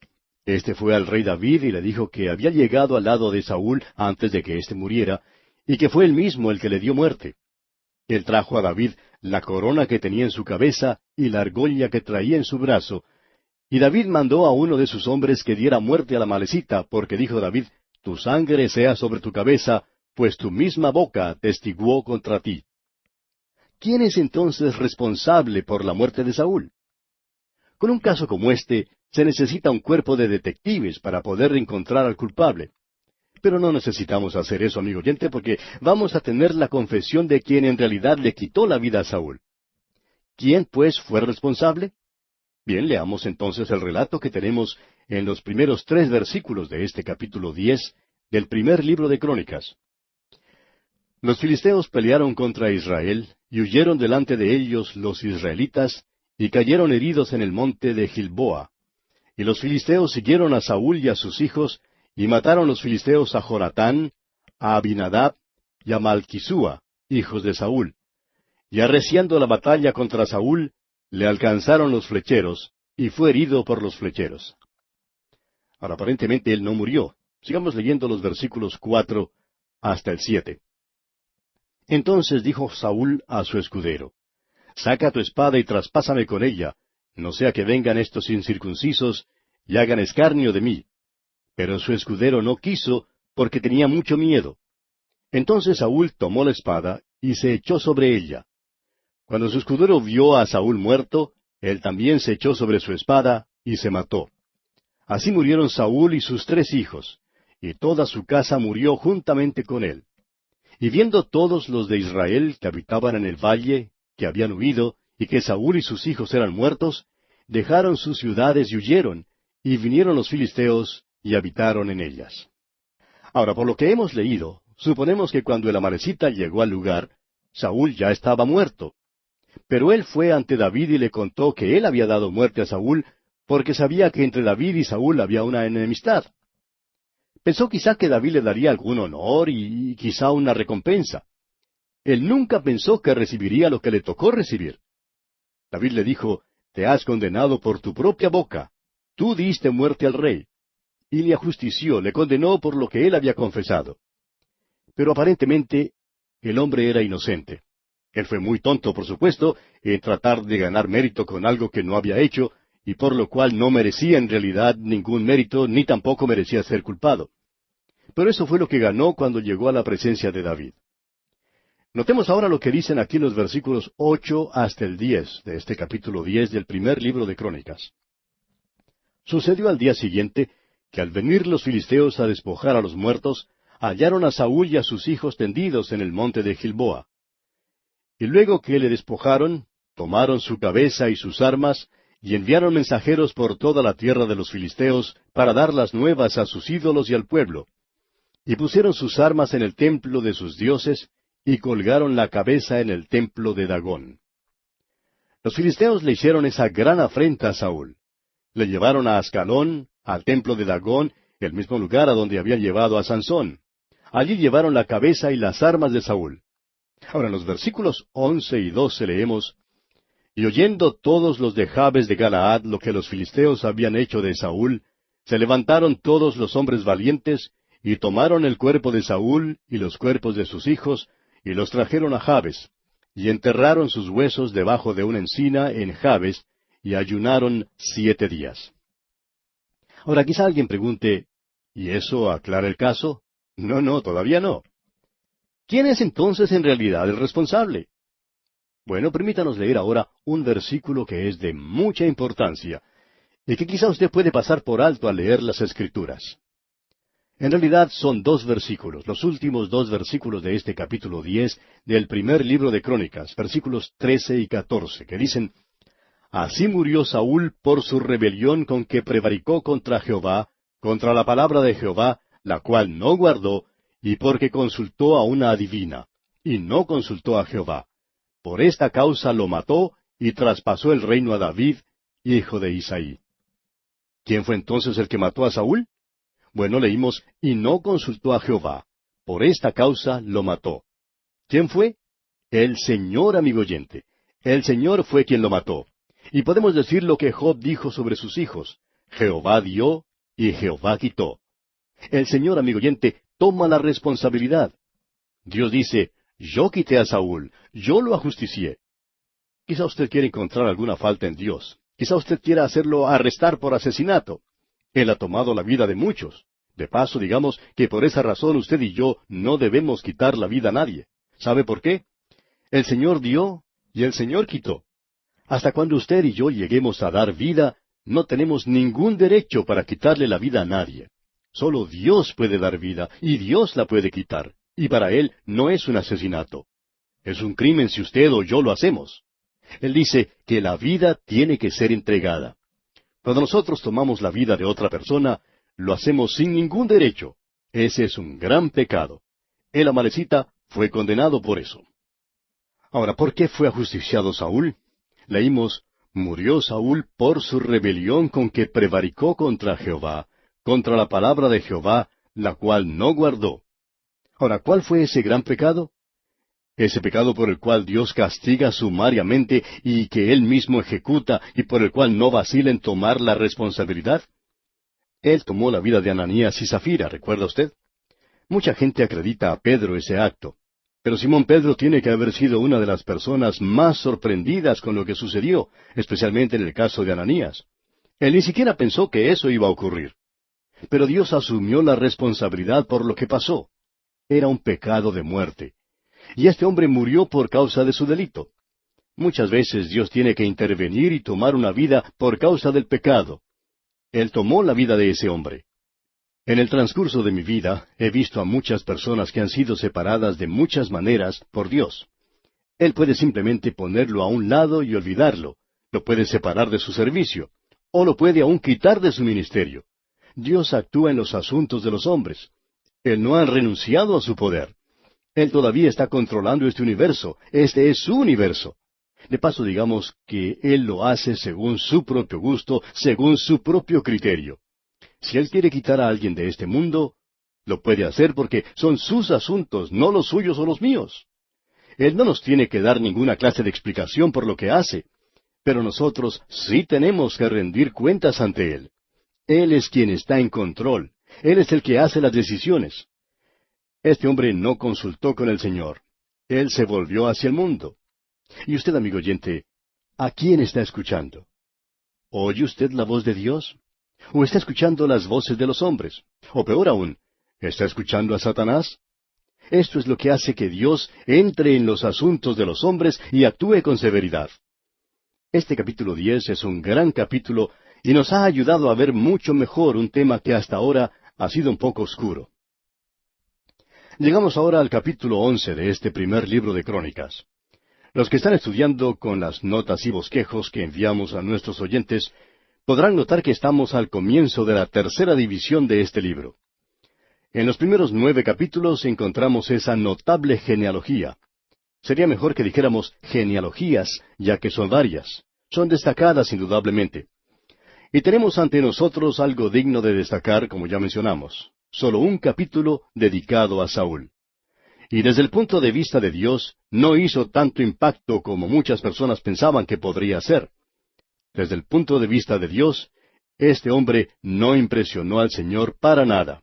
Este fue al rey David y le dijo que había llegado al lado de Saúl antes de que éste muriera, y que fue él mismo el que le dio muerte. Él trajo a David la corona que tenía en su cabeza y la argolla que traía en su brazo, y David mandó a uno de sus hombres que diera muerte a la malecita, porque dijo David, tu sangre sea sobre tu cabeza, pues tu misma boca testiguó contra ti. ¿Quién es entonces responsable por la muerte de Saúl? Con un caso como este, se necesita un cuerpo de detectives para poder encontrar al culpable. Pero no necesitamos hacer eso, amigo oyente, porque vamos a tener la confesión de quien en realidad le quitó la vida a Saúl. ¿Quién, pues, fue responsable? Bien, leamos entonces el relato que tenemos en los primeros 3 versículos de este capítulo 10 del primer libro de Crónicas. Los filisteos pelearon contra Israel, y huyeron delante de ellos los israelitas, y cayeron heridos en el monte de Gilboa. Y los filisteos siguieron a Saúl y a sus hijos, y mataron los filisteos a Jonatán, a Abinadab y a Malquisúa, hijos de Saúl. Y arreciando la batalla contra Saúl, le alcanzaron los flecheros, y fue herido por los flecheros. Ahora, aparentemente él no murió. Sigamos leyendo los versículos 4 hasta el 7. Entonces dijo Saúl a su escudero, saca tu espada y traspásame con ella, no sea que vengan estos incircuncisos y hagan escarnio de mí. Pero su escudero no quiso, porque tenía mucho miedo. Entonces Saúl tomó la espada y se echó sobre ella. Cuando su escudero vio a Saúl muerto, él también se echó sobre su espada y se mató. Así murieron Saúl y sus 3 hijos, y toda su casa murió juntamente con él. Y viendo todos los de Israel que habitaban en el valle, que habían huido, y que Saúl y sus hijos eran muertos, dejaron sus ciudades y huyeron, y vinieron los filisteos y habitaron en ellas. Ahora, por lo que hemos leído, suponemos que cuando el amalecita llegó al lugar, Saúl ya estaba muerto. Pero él fue ante David y le contó que él había dado muerte a Saúl, porque sabía que entre David y Saúl había una enemistad. Pensó quizá que David le daría algún honor y quizá una recompensa. Él nunca pensó que recibiría lo que le tocó recibir. David le dijo, te has condenado por tu propia boca. Tú diste muerte al rey. Y le ajustició, le condenó por lo que él había confesado. Pero aparentemente el hombre era inocente. Él fue muy tonto, por supuesto, en tratar de ganar mérito con algo que no había hecho, y por lo cual no merecía en realidad ningún mérito, ni tampoco merecía ser culpado. Pero eso fue lo que ganó cuando llegó a la presencia de David. Notemos ahora lo que dicen aquí los versículos 8 hasta el 10 de este capítulo 10 del primer libro de Crónicas. Sucedió al día siguiente que al venir los filisteos a despojar a los muertos, hallaron a Saúl y a sus hijos tendidos en el monte de Gilboa. Y luego que le despojaron, tomaron su cabeza y sus armas, y enviaron mensajeros por toda la tierra de los filisteos para dar las nuevas a sus ídolos y al pueblo. Y pusieron sus armas en el templo de sus dioses, y colgaron la cabeza en el templo de Dagón. Los filisteos le hicieron esa gran afrenta a Saúl. Le llevaron a Ascalón, al templo de Dagón, el mismo lugar a donde habían llevado a Sansón. Allí llevaron la cabeza y las armas de Saúl. Ahora en los versículos 11 y 12 leemos, Y oyendo todos los de Jabes de Galaad lo que los filisteos habían hecho de Saúl, se levantaron todos los hombres valientes, y tomaron el cuerpo de Saúl y los cuerpos de sus hijos, y los trajeron a Jabes, y enterraron sus huesos debajo de una encina en Jabes, y ayunaron 7 días. Ahora quizá alguien pregunte, ¿y eso aclara el caso? No, todavía no. ¿Quién es entonces en realidad el responsable? Bueno, permítanos leer ahora un versículo que es de mucha importancia, y que quizá usted puede pasar por alto al leer las Escrituras. En realidad son 2 versículos, los últimos 2 versículos de este capítulo 10 del primer libro de Crónicas, versículos 13 y 14, que dicen, Así murió Saúl por su rebelión con que prevaricó contra Jehová, contra la palabra de Jehová, la cual no guardó, y porque consultó a una adivina, y no consultó a Jehová. Por esta causa lo mató, y traspasó el reino a David, hijo de Isaí. ¿Quién fue entonces el que mató a Saúl? Bueno, leímos, y no consultó a Jehová. Por esta causa lo mató. ¿Quién fue? El Señor, amigo oyente. El Señor fue quien lo mató. Y podemos decir lo que Job dijo sobre sus hijos. Jehová dio y Jehová quitó. El Señor, amigo oyente, toma la responsabilidad. Dios dice, yo quité a Saúl, yo lo ajusticié. Quizá usted quiera encontrar alguna falta en Dios. Quizá usted quiera hacerlo arrestar por asesinato. Él ha tomado la vida de muchos. De paso, digamos que por esa razón usted y yo no debemos quitar la vida a nadie. ¿Sabe por qué? El Señor dio y el Señor quitó. Hasta cuando usted y yo lleguemos a dar vida, no tenemos ningún derecho para quitarle la vida a nadie. Solo Dios puede dar vida y Dios la puede quitar. Y para Él no es un asesinato. Es un crimen si usted o yo lo hacemos. Él dice que la vida tiene que ser entregada. Cuando nosotros tomamos la vida de otra persona, lo hacemos sin ningún derecho. Ese es un gran pecado. El amalecita fue condenado por eso. Ahora, ¿por qué fue ajusticiado Saúl? Leímos, murió Saúl por su rebelión con que prevaricó contra Jehová, contra la palabra de Jehová, la cual no guardó. Ahora, ¿cuál fue ese gran pecado? Ese pecado por el cual Dios castiga sumariamente y que Él mismo ejecuta y por el cual no vacila en tomar la responsabilidad. Él tomó la vida de Ananías y Zafira, ¿recuerda usted? Mucha gente acredita a Pedro ese acto. Pero Simón Pedro tiene que haber sido una de las personas más sorprendidas con lo que sucedió, especialmente en el caso de Ananías. Él ni siquiera pensó que eso iba a ocurrir. Pero Dios asumió la responsabilidad por lo que pasó. Era un pecado de muerte. Y este hombre murió por causa de su delito. Muchas veces Dios tiene que intervenir y tomar una vida por causa del pecado. Él tomó la vida de ese hombre. En el transcurso de mi vida he visto a muchas personas que han sido separadas de muchas maneras por Dios. Él puede simplemente ponerlo a un lado y olvidarlo. Lo puede separar de su servicio. O lo puede aún quitar de su ministerio. Dios actúa en los asuntos de los hombres. Él no ha renunciado a su poder. Él todavía está controlando este universo. Este es su universo. De paso, digamos que Él lo hace según su propio gusto, según su propio criterio. Si Él quiere quitar a alguien de este mundo, lo puede hacer porque son sus asuntos, no los suyos o los míos. Él no nos tiene que dar ninguna clase de explicación por lo que hace, pero nosotros sí tenemos que rendir cuentas ante Él. Él es quien está en control. Él es el que hace las decisiones. Este hombre no consultó con el Señor. Él se volvió hacia el mundo. Y usted, amigo oyente, ¿a quién está escuchando? ¿Oye usted la voz de Dios? ¿O está escuchando las voces de los hombres? O peor aún, ¿está escuchando a Satanás? Esto es lo que hace que Dios entre en los asuntos de los hombres y actúe con severidad. Este capítulo 10 es un gran capítulo y nos ha ayudado a ver mucho mejor un tema que hasta ahora ha sido un poco oscuro. Llegamos ahora al capítulo 11 de este primer libro de Crónicas. Los que están estudiando con las notas y bosquejos que enviamos a nuestros oyentes podrán notar que estamos al comienzo de la tercera división de este libro. En los primeros 9 capítulos encontramos esa notable genealogía. Sería mejor que dijéramos genealogías, ya que son varias. Son destacadas indudablemente. Y tenemos ante nosotros algo digno de destacar, como ya mencionamos. Solo un capítulo dedicado a Saúl. y desde el punto de vista de Dios, no hizo tanto impacto como muchas personas pensaban que podría hacer. Desde el punto de vista de Dios, este hombre no impresionó al Señor para nada.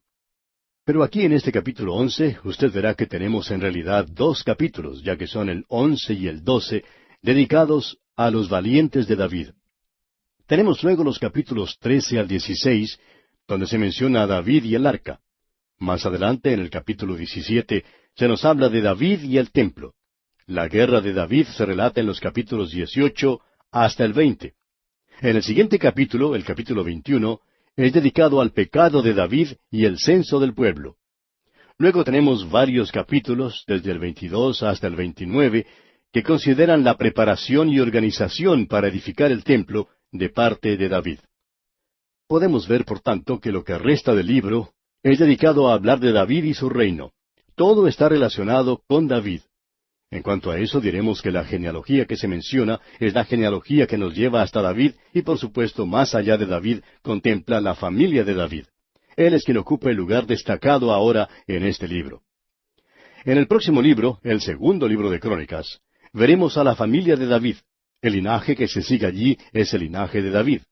Pero aquí en este capítulo 11, usted verá que tenemos en realidad dos capítulos, ya que son el 11 y el 12, dedicados a los valientes de David. Tenemos luego los capítulos 13 al 16, donde se menciona a David y el arca. Más adelante, en el capítulo 17, se nos habla de David y el templo. La guerra de David se relata en los capítulos 18 hasta el 20. En el siguiente capítulo, el capítulo 21, es dedicado al pecado de David y el censo del pueblo. Luego tenemos varios capítulos, desde el 22 hasta el 29, que consideran la preparación y organización para edificar el templo de parte de David. Podemos ver, por tanto, que lo que resta del libro es dedicado a hablar de David y su reino. Todo está relacionado con David. En cuanto a eso, diremos que la genealogía que se menciona es la genealogía que nos lleva hasta David y, por supuesto, más allá de David, contempla la familia de David. Él es quien ocupa el lugar destacado ahora en este libro. En el próximo libro, el segundo libro de Crónicas, veremos a la familia de David. El linaje que se sigue allí es el linaje de David.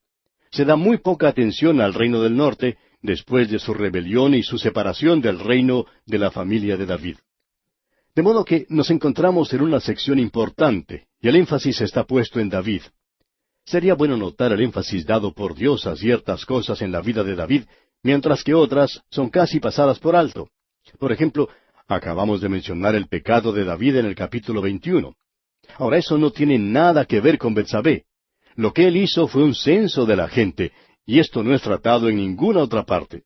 Se da muy poca atención al reino del norte, después de su rebelión y su separación del reino de la familia de David. De modo que nos encontramos en una sección importante, y el énfasis está puesto en David. Sería bueno notar el énfasis dado por Dios a ciertas cosas en la vida de David, mientras que otras son casi pasadas por alto. Por ejemplo, acabamos de mencionar el pecado de David en el capítulo 21. Ahora, eso no tiene nada que ver con Betsabé. Lo que él hizo fue un censo de la gente, y esto no es tratado en ninguna otra parte.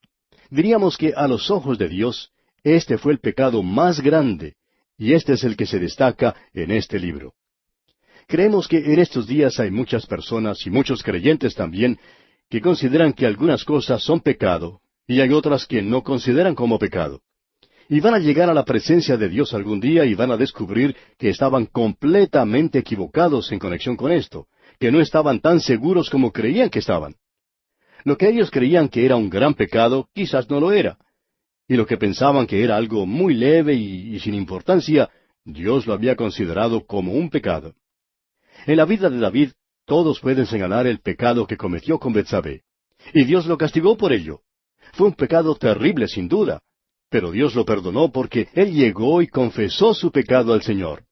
Diríamos que a los ojos de Dios, este fue el pecado más grande, y este es el que se destaca en este libro. Creemos que en estos días hay muchas personas, y muchos creyentes también, que consideran que algunas cosas son pecado, y hay otras que no consideran como pecado. Y van a llegar a la presencia de Dios algún día y van a descubrir que estaban completamente equivocados en conexión con esto, que no estaban tan seguros como creían que estaban. Lo que ellos creían que era un gran pecado, quizás no lo era. Y lo que pensaban que era algo muy leve y sin importancia, Dios lo había considerado como un pecado. En la vida de David, todos pueden señalar el pecado que cometió con Betsabé. Y Dios lo castigó por ello. Fue un pecado terrible, sin duda. Pero Dios lo perdonó porque él llegó y confesó su pecado al Señor.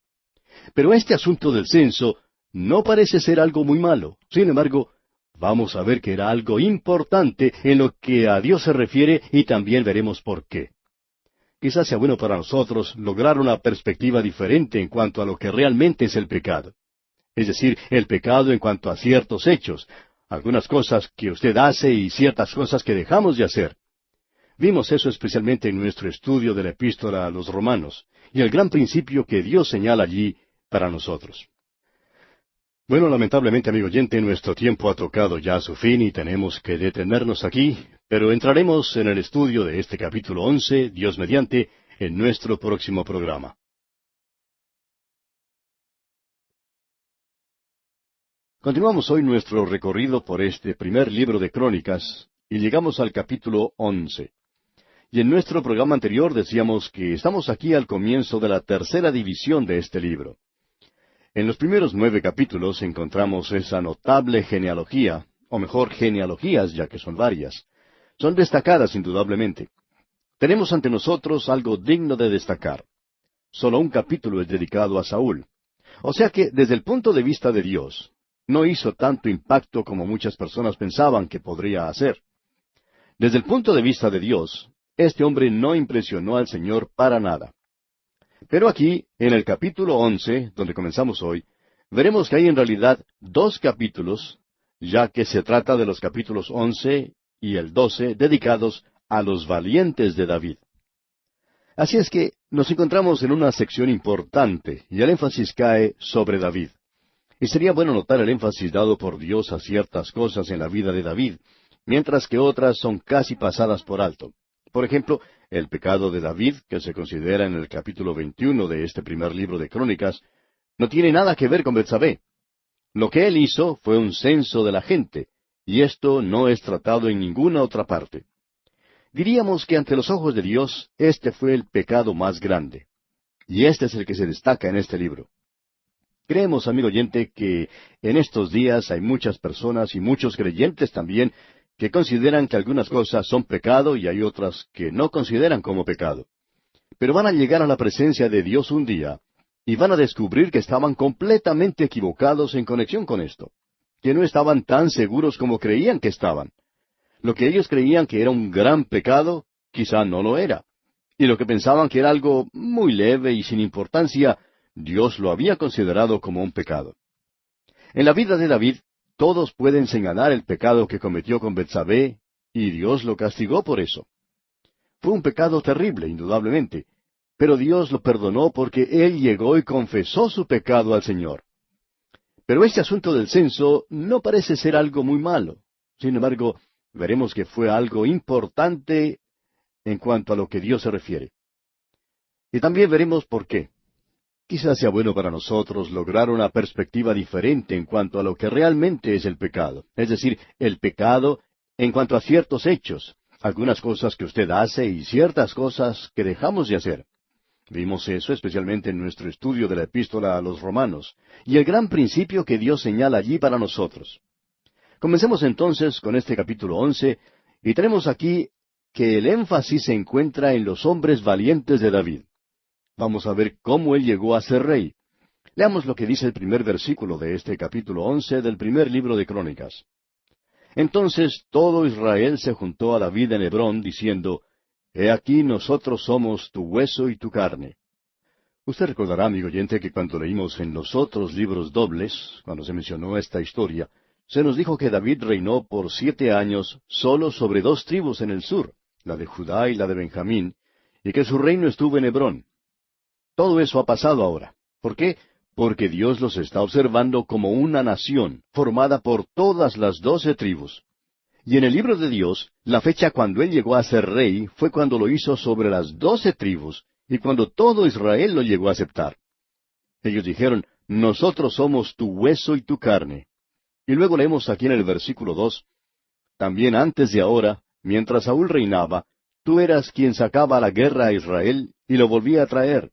Pero este asunto del censo no parece ser algo muy malo. Sin embargo, vamos a ver que era algo importante en lo que a Dios se refiere y también veremos por qué. Quizás sea bueno para nosotros lograr una perspectiva diferente en cuanto a lo que realmente es el pecado. Es decir, el pecado en cuanto a ciertos hechos, algunas cosas que usted hace y ciertas cosas que dejamos de hacer. Vimos eso especialmente en nuestro estudio de la epístola a los Romanos, y el gran principio que Dios señala allí para nosotros. Bueno, lamentablemente, amigo oyente, nuestro tiempo ha tocado ya a su fin y tenemos que detenernos aquí, pero entraremos en el estudio de este capítulo 11, Dios mediante, en nuestro próximo programa. Continuamos hoy nuestro recorrido por este primer libro de Crónicas y llegamos al capítulo 11. Y en nuestro programa anterior decíamos que estamos aquí al comienzo de la tercera división de este libro. En los primeros 9 capítulos encontramos esa notable genealogía, o mejor, genealogías, ya que son varias. Son destacadas indudablemente. Tenemos ante nosotros algo digno de destacar. Solo un capítulo es dedicado a Saúl. O sea que, desde el punto de vista de Dios, no hizo tanto impacto como muchas personas pensaban que podría hacer. Desde el punto de vista de Dios, este hombre no impresionó al Señor para nada. Pero aquí, en el capítulo 11, donde comenzamos hoy, veremos que hay en realidad 2 capítulos, ya que se trata de los capítulos 11 y el 12 dedicados a los valientes de David. Así es que nos encontramos en una sección importante, y el énfasis cae sobre David. Y sería bueno notar el énfasis dado por Dios a ciertas cosas en la vida de David, mientras que otras son casi pasadas por alto. Por ejemplo, el pecado de David, que se considera en el capítulo 21 de este primer libro de Crónicas, no tiene nada que ver con Betsabé. Lo que él hizo fue un censo de la gente, y esto no es tratado en ninguna otra parte. Diríamos que ante los ojos de Dios, este fue el pecado más grande. Y este es el que se destaca en este libro. Creemos, amigo oyente, que en estos días hay muchas personas y muchos creyentes también que consideran que algunas cosas son pecado y hay otras que no consideran como pecado. Pero van a llegar a la presencia de Dios un día y van a descubrir que estaban completamente equivocados en conexión con esto, que no estaban tan seguros como creían que estaban. Lo que ellos creían que era un gran pecado, quizá no lo era. Y lo que pensaban que era algo muy leve y sin importancia, Dios lo había considerado como un pecado. En la vida de David, todos pueden señalar el pecado que cometió con Betsabé, y Dios lo castigó por eso. Fue un pecado terrible, indudablemente, pero Dios lo perdonó porque él llegó y confesó su pecado al Señor. Pero este asunto del censo no parece ser algo muy malo. Sin embargo, veremos que fue algo importante en cuanto a lo que Dios se refiere. Y también veremos por qué. Quizás sea bueno para nosotros lograr una perspectiva diferente en cuanto a lo que realmente es el pecado. Es decir, el pecado en cuanto a ciertos hechos, algunas cosas que usted hace y ciertas cosas que dejamos de hacer. Vimos eso especialmente en nuestro estudio de la epístola a los Romanos, y el gran principio que Dios señala allí para nosotros. Comencemos entonces con este capítulo 11, y tenemos aquí que el énfasis se encuentra en los hombres valientes de David. Vamos a ver cómo él llegó a ser rey. Leamos lo que dice el primer versículo de este capítulo 11 del primer libro de Crónicas. Entonces todo Israel se juntó a David en Hebrón, diciendo, He aquí nosotros somos tu hueso y tu carne. Usted recordará, amigo oyente, que cuando leímos en los otros libros dobles, cuando se mencionó esta historia, se nos dijo que David reinó por 7 años solo sobre 2 tribus en el sur, la de Judá y la de Benjamín, y que su reino estuvo en Hebrón. Todo eso ha pasado ahora. ¿Por qué? Porque Dios los está observando como una nación, formada por todas las 12 tribus. Y en el libro de Dios, la fecha cuando Él llegó a ser rey fue cuando lo hizo sobre las 12 tribus, y cuando todo Israel lo llegó a aceptar. Ellos dijeron, Nosotros somos tu hueso y tu carne. Y luego leemos aquí en el versículo 2, También antes de ahora, mientras Saúl reinaba, tú eras quien sacaba a la guerra a Israel y lo volvía a traer.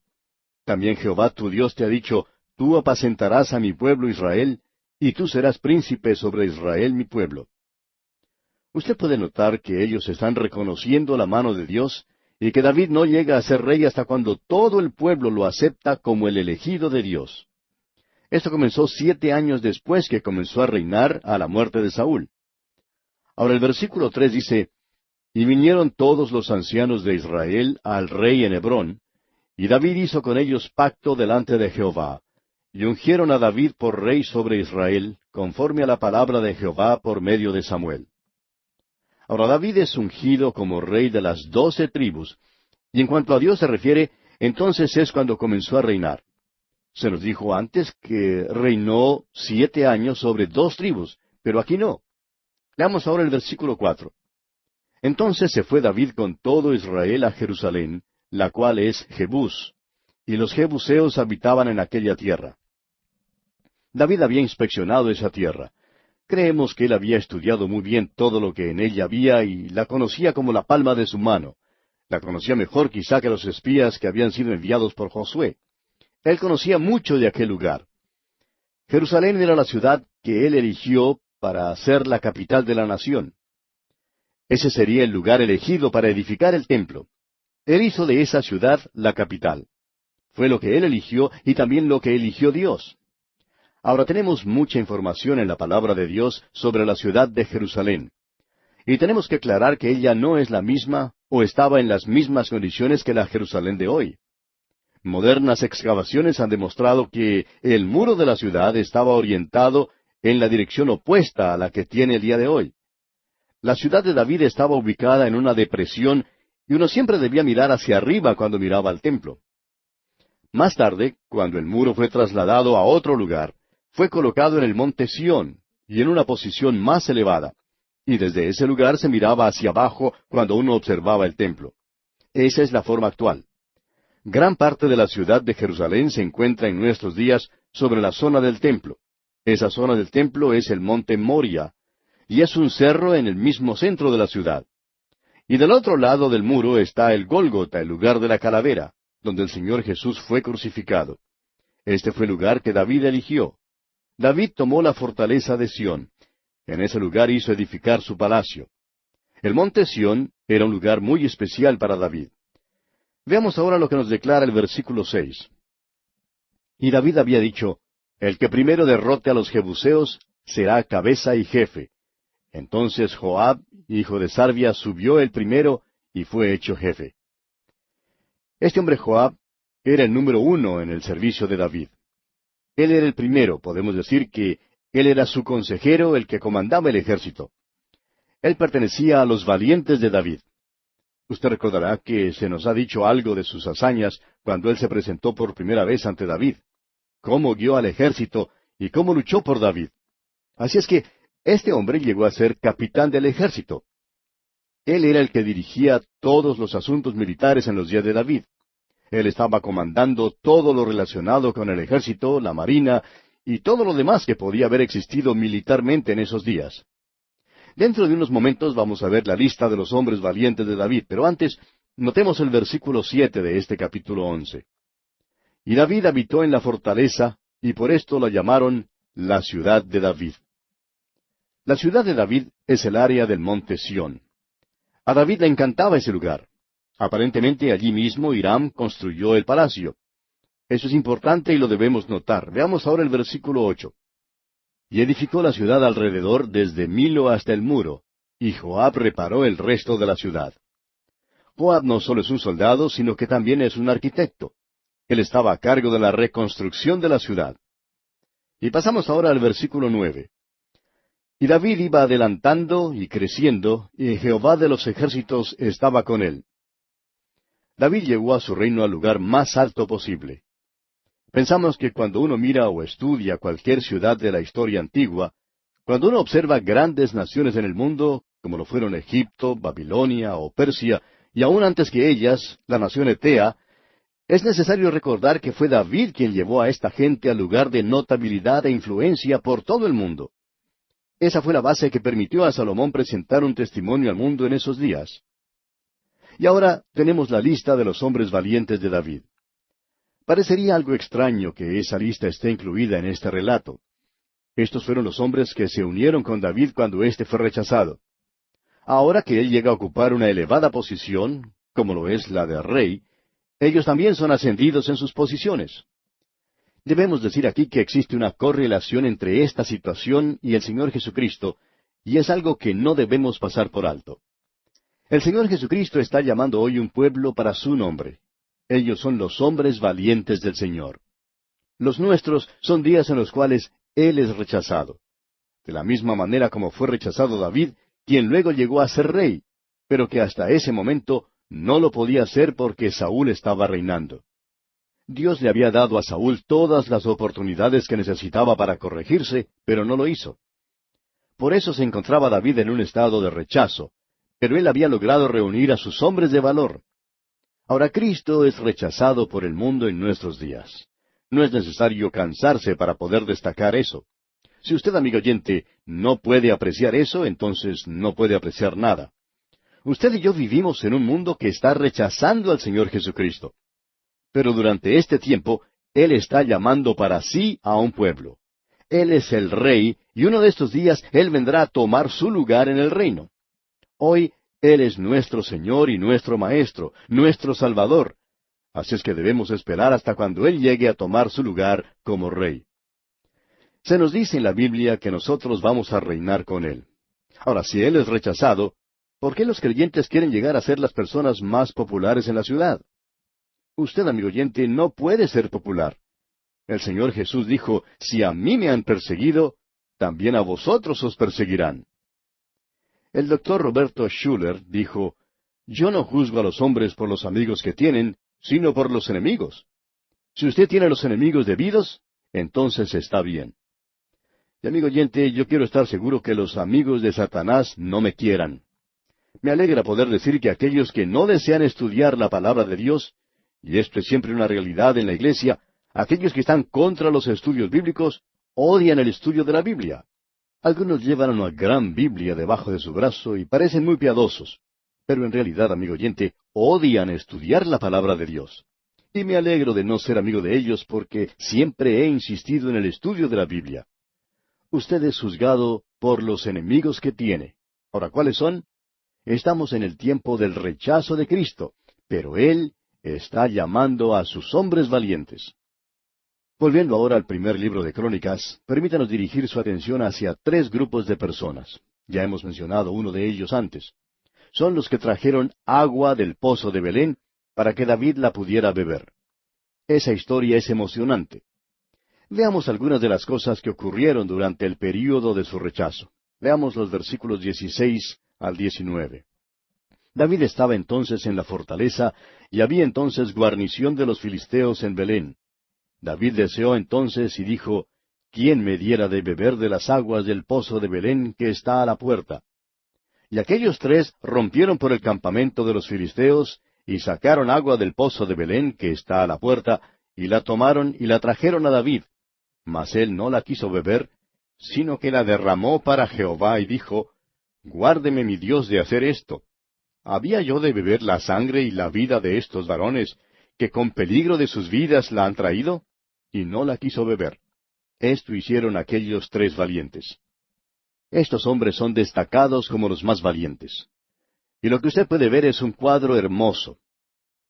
También Jehová tu Dios te ha dicho, Tú apacentarás a mi pueblo Israel, y tú serás príncipe sobre Israel mi pueblo. Usted puede notar que ellos están reconociendo la mano de Dios, y que David no llega a ser rey hasta cuando todo el pueblo lo acepta como el elegido de Dios. Esto comenzó 7 años después que comenzó a reinar a la muerte de Saúl. Ahora el versículo 3 dice, Y vinieron todos los ancianos de Israel al rey en Hebrón, y David hizo con ellos pacto delante de Jehová, y ungieron a David por rey sobre Israel, conforme a la palabra de Jehová por medio de Samuel. Ahora David es ungido como rey de las 12 tribus, y en cuanto a Dios se refiere, entonces es cuando comenzó a reinar. Se nos dijo antes que reinó 7 años sobre 2 tribus, pero aquí no. Leamos ahora el versículo 4. Entonces se fue David con todo Israel a Jerusalén, la cual es Jebús, y los jebuseos habitaban en aquella tierra. David había inspeccionado esa tierra. Creemos que él había estudiado muy bien todo lo que en ella había y la conocía como la palma de su mano. La conocía mejor quizá que los espías que habían sido enviados por Josué. Él conocía mucho de aquel lugar. Jerusalén era la ciudad que él eligió para ser la capital de la nación. Ese sería el lugar elegido para edificar el templo. Él hizo de esa ciudad la capital. Fue lo que él eligió y también lo que eligió Dios. Ahora tenemos mucha información en la palabra de Dios sobre la ciudad de Jerusalén. Y tenemos que aclarar que ella no es la misma o estaba en las mismas condiciones que la Jerusalén de hoy. Modernas excavaciones han demostrado que el muro de la ciudad estaba orientado en la dirección opuesta a la que tiene el día de hoy. La ciudad de David estaba ubicada en una depresión y uno siempre debía mirar hacia arriba cuando miraba al templo. Más tarde, cuando el muro fue trasladado a otro lugar, fue colocado en el monte Sión y en una posición más elevada, y desde ese lugar se miraba hacia abajo cuando uno observaba el templo. Esa es la forma actual. Gran parte de la ciudad de Jerusalén se encuentra en nuestros días sobre la zona del templo. Esa zona del templo es el monte Moria, y es un cerro en el mismo centro de la ciudad. Y del otro lado del muro está el Gólgota, el lugar de la calavera, donde el Señor Jesús fue crucificado. Este fue el lugar que David eligió. David tomó la fortaleza de Sión. En ese lugar hizo edificar su palacio. El monte Sión era un lugar muy especial para David. Veamos ahora lo que nos declara el versículo 6. Y David había dicho, el que primero derrote a los jebuseos será cabeza y jefe. Entonces Joab, hijo de Sarvia, subió el primero y fue hecho jefe. Este hombre Joab era el número 1 en el servicio de David. Él era el primero, podemos decir que él era su consejero, el que comandaba el ejército. Él pertenecía a los valientes de David. Usted recordará que se nos ha dicho algo de sus hazañas cuando él se presentó por primera vez ante David, cómo guió al ejército y cómo luchó por David. Así es que este hombre llegó a ser capitán del ejército. Él era el que dirigía todos los asuntos militares en los días de David. Él estaba comandando todo lo relacionado con el ejército, la marina y todo lo demás que podía haber existido militarmente en esos días. Dentro de unos momentos vamos a ver la lista de los hombres valientes de David, pero antes notemos el versículo 7 de este capítulo 11. Y David habitó en la fortaleza, y por esto la llamaron la ciudad de David. La ciudad de David es el área del monte Sión. A David le encantaba ese lugar. Aparentemente allí mismo Hiram construyó el palacio. Eso es importante y lo debemos notar. Veamos ahora el versículo 8. Y edificó la ciudad alrededor desde Milo hasta el muro, y Joab reparó el resto de la ciudad. Joab no solo es un soldado, sino que también es un arquitecto. Él estaba a cargo de la reconstrucción de la ciudad. Y pasamos ahora al versículo 9. Y David iba adelantando y creciendo, y Jehová de los ejércitos estaba con él. David llegó a su reino al lugar más alto posible. Pensamos que cuando uno mira o estudia cualquier ciudad de la historia antigua, cuando uno observa grandes naciones en el mundo, como lo fueron Egipto, Babilonia o Persia, y aún antes que ellas, la nación Etea, es necesario recordar que fue David quien llevó a esta gente al lugar de notabilidad e influencia por todo el mundo. Esa fue la base que permitió a Salomón presentar un testimonio al mundo en esos días. Y ahora tenemos la lista de los hombres valientes de David. Parecería algo extraño que esa lista esté incluida en este relato. Estos fueron los hombres que se unieron con David cuando éste fue rechazado. Ahora que él llega a ocupar una elevada posición, como lo es la de rey, ellos también son ascendidos en sus posiciones. Debemos decir aquí que existe una correlación entre esta situación y el Señor Jesucristo, y es algo que no debemos pasar por alto. El Señor Jesucristo está llamando hoy un pueblo para su nombre. Ellos son los hombres valientes del Señor. Los nuestros son días en los cuales Él es rechazado. De la misma manera como fue rechazado David, quien luego llegó a ser rey, pero que hasta ese momento no lo podía hacer porque Saúl estaba reinando. Dios le había dado a Saúl todas las oportunidades que necesitaba para corregirse, pero no lo hizo. Por eso se encontraba David en un estado de rechazo, pero él había logrado reunir a sus hombres de valor. Ahora Cristo es rechazado por el mundo en nuestros días. No es necesario cansarse para poder destacar eso. Si usted, amigo oyente, no puede apreciar eso, entonces no puede apreciar nada. Usted y yo vivimos en un mundo que está rechazando al Señor Jesucristo. Pero durante este tiempo, Él está llamando para sí a un pueblo. Él es el Rey, y uno de estos días Él vendrá a tomar su lugar en el reino. Hoy, Él es nuestro Señor y nuestro Maestro, nuestro Salvador. Así es que debemos esperar hasta cuando Él llegue a tomar su lugar como Rey. Se nos dice en la Biblia que nosotros vamos a reinar con Él. Ahora, si Él es rechazado, ¿por qué los creyentes quieren llegar a ser las personas más populares en la ciudad? Usted, amigo oyente, no puede ser popular. El Señor Jesús dijo, si a mí me han perseguido, también a vosotros os perseguirán. El doctor Roberto Schuller dijo, yo no juzgo a los hombres por los amigos que tienen, sino por los enemigos. Si usted tiene los enemigos debidos, entonces está bien. Y amigo oyente, yo quiero estar seguro que los amigos de Satanás no me quieran. Me alegra poder decir que aquellos que no desean estudiar la palabra de Dios, y esto es siempre una realidad en la iglesia, aquellos que están contra los estudios bíblicos, odian el estudio de la Biblia. Algunos llevan una gran Biblia debajo de su brazo y parecen muy piadosos, pero en realidad, amigo oyente, odian estudiar la palabra de Dios. Y me alegro de no ser amigo de ellos porque siempre he insistido en el estudio de la Biblia. Usted es juzgado por los enemigos que tiene. Ahora, ¿cuáles son? Estamos en el tiempo del rechazo de Cristo, pero Él está llamando a sus hombres valientes. Volviendo ahora al primer libro de Crónicas, permítanos dirigir su atención hacia tres grupos de personas. Ya hemos mencionado uno de ellos antes. Son los que trajeron agua del pozo de Belén para que David la pudiera beber. Esa historia es emocionante. Veamos algunas de las cosas que ocurrieron durante el período de su rechazo. Veamos los versículos 16 al 19. David estaba entonces en la fortaleza, y había entonces guarnición de los filisteos en Belén. David deseó entonces y dijo, ¿quién me diera de beber de las aguas del pozo de Belén que está a la puerta? Y aquellos tres rompieron por el campamento de los filisteos, y sacaron agua del pozo de Belén que está a la puerta, y la tomaron y la trajeron a David. Mas él no la quiso beber, sino que la derramó para Jehová, y dijo, Guárdeme mi Dios de hacer esto. ¿Había yo de beber la sangre y la vida de estos varones, que con peligro de sus vidas la han traído? Y no la quiso beber. Esto hicieron aquellos tres valientes. Estos hombres son destacados como los más valientes. Y lo que usted puede ver es un cuadro hermoso.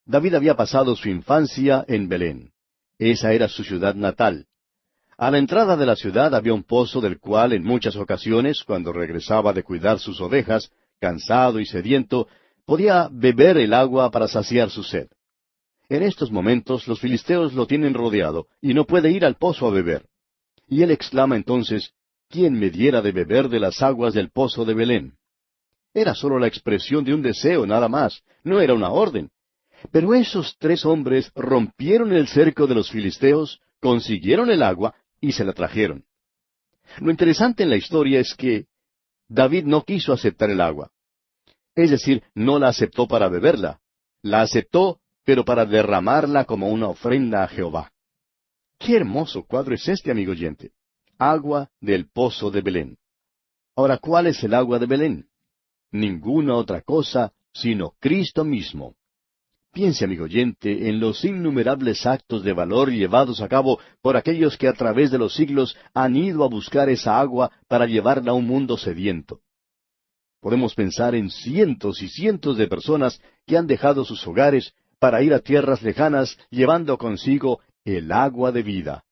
David había pasado su infancia en Belén. Esa era su ciudad natal. A la entrada de la ciudad había un pozo del cual en muchas ocasiones, cuando regresaba de cuidar sus ovejas, cansado y sediento, podía beber el agua para saciar su sed. En estos momentos los filisteos lo tienen rodeado y no puede ir al pozo a beber. Y él exclama entonces, ¿quién me diera de beber de las aguas del pozo de Belén? Era sólo la expresión de un deseo, nada más, no era una orden. Pero esos tres hombres rompieron el cerco de los filisteos, consiguieron el agua y se la trajeron. Lo interesante en la historia es que David no quiso aceptar el agua. Es decir, no la aceptó para beberla. La aceptó, pero para derramarla como una ofrenda a Jehová. ¡Qué hermoso cuadro es este, amigo oyente! Agua del pozo de Belén. Ahora, ¿cuál es el agua de Belén? Ninguna otra cosa sino Cristo mismo. Piense, amigo oyente, en los innumerables actos de valor llevados a cabo por aquellos que a través de los siglos han ido a buscar esa agua para llevarla a un mundo sediento. Podemos pensar en cientos y cientos de personas que han dejado sus hogares para ir a tierras lejanas llevando consigo el agua de vida.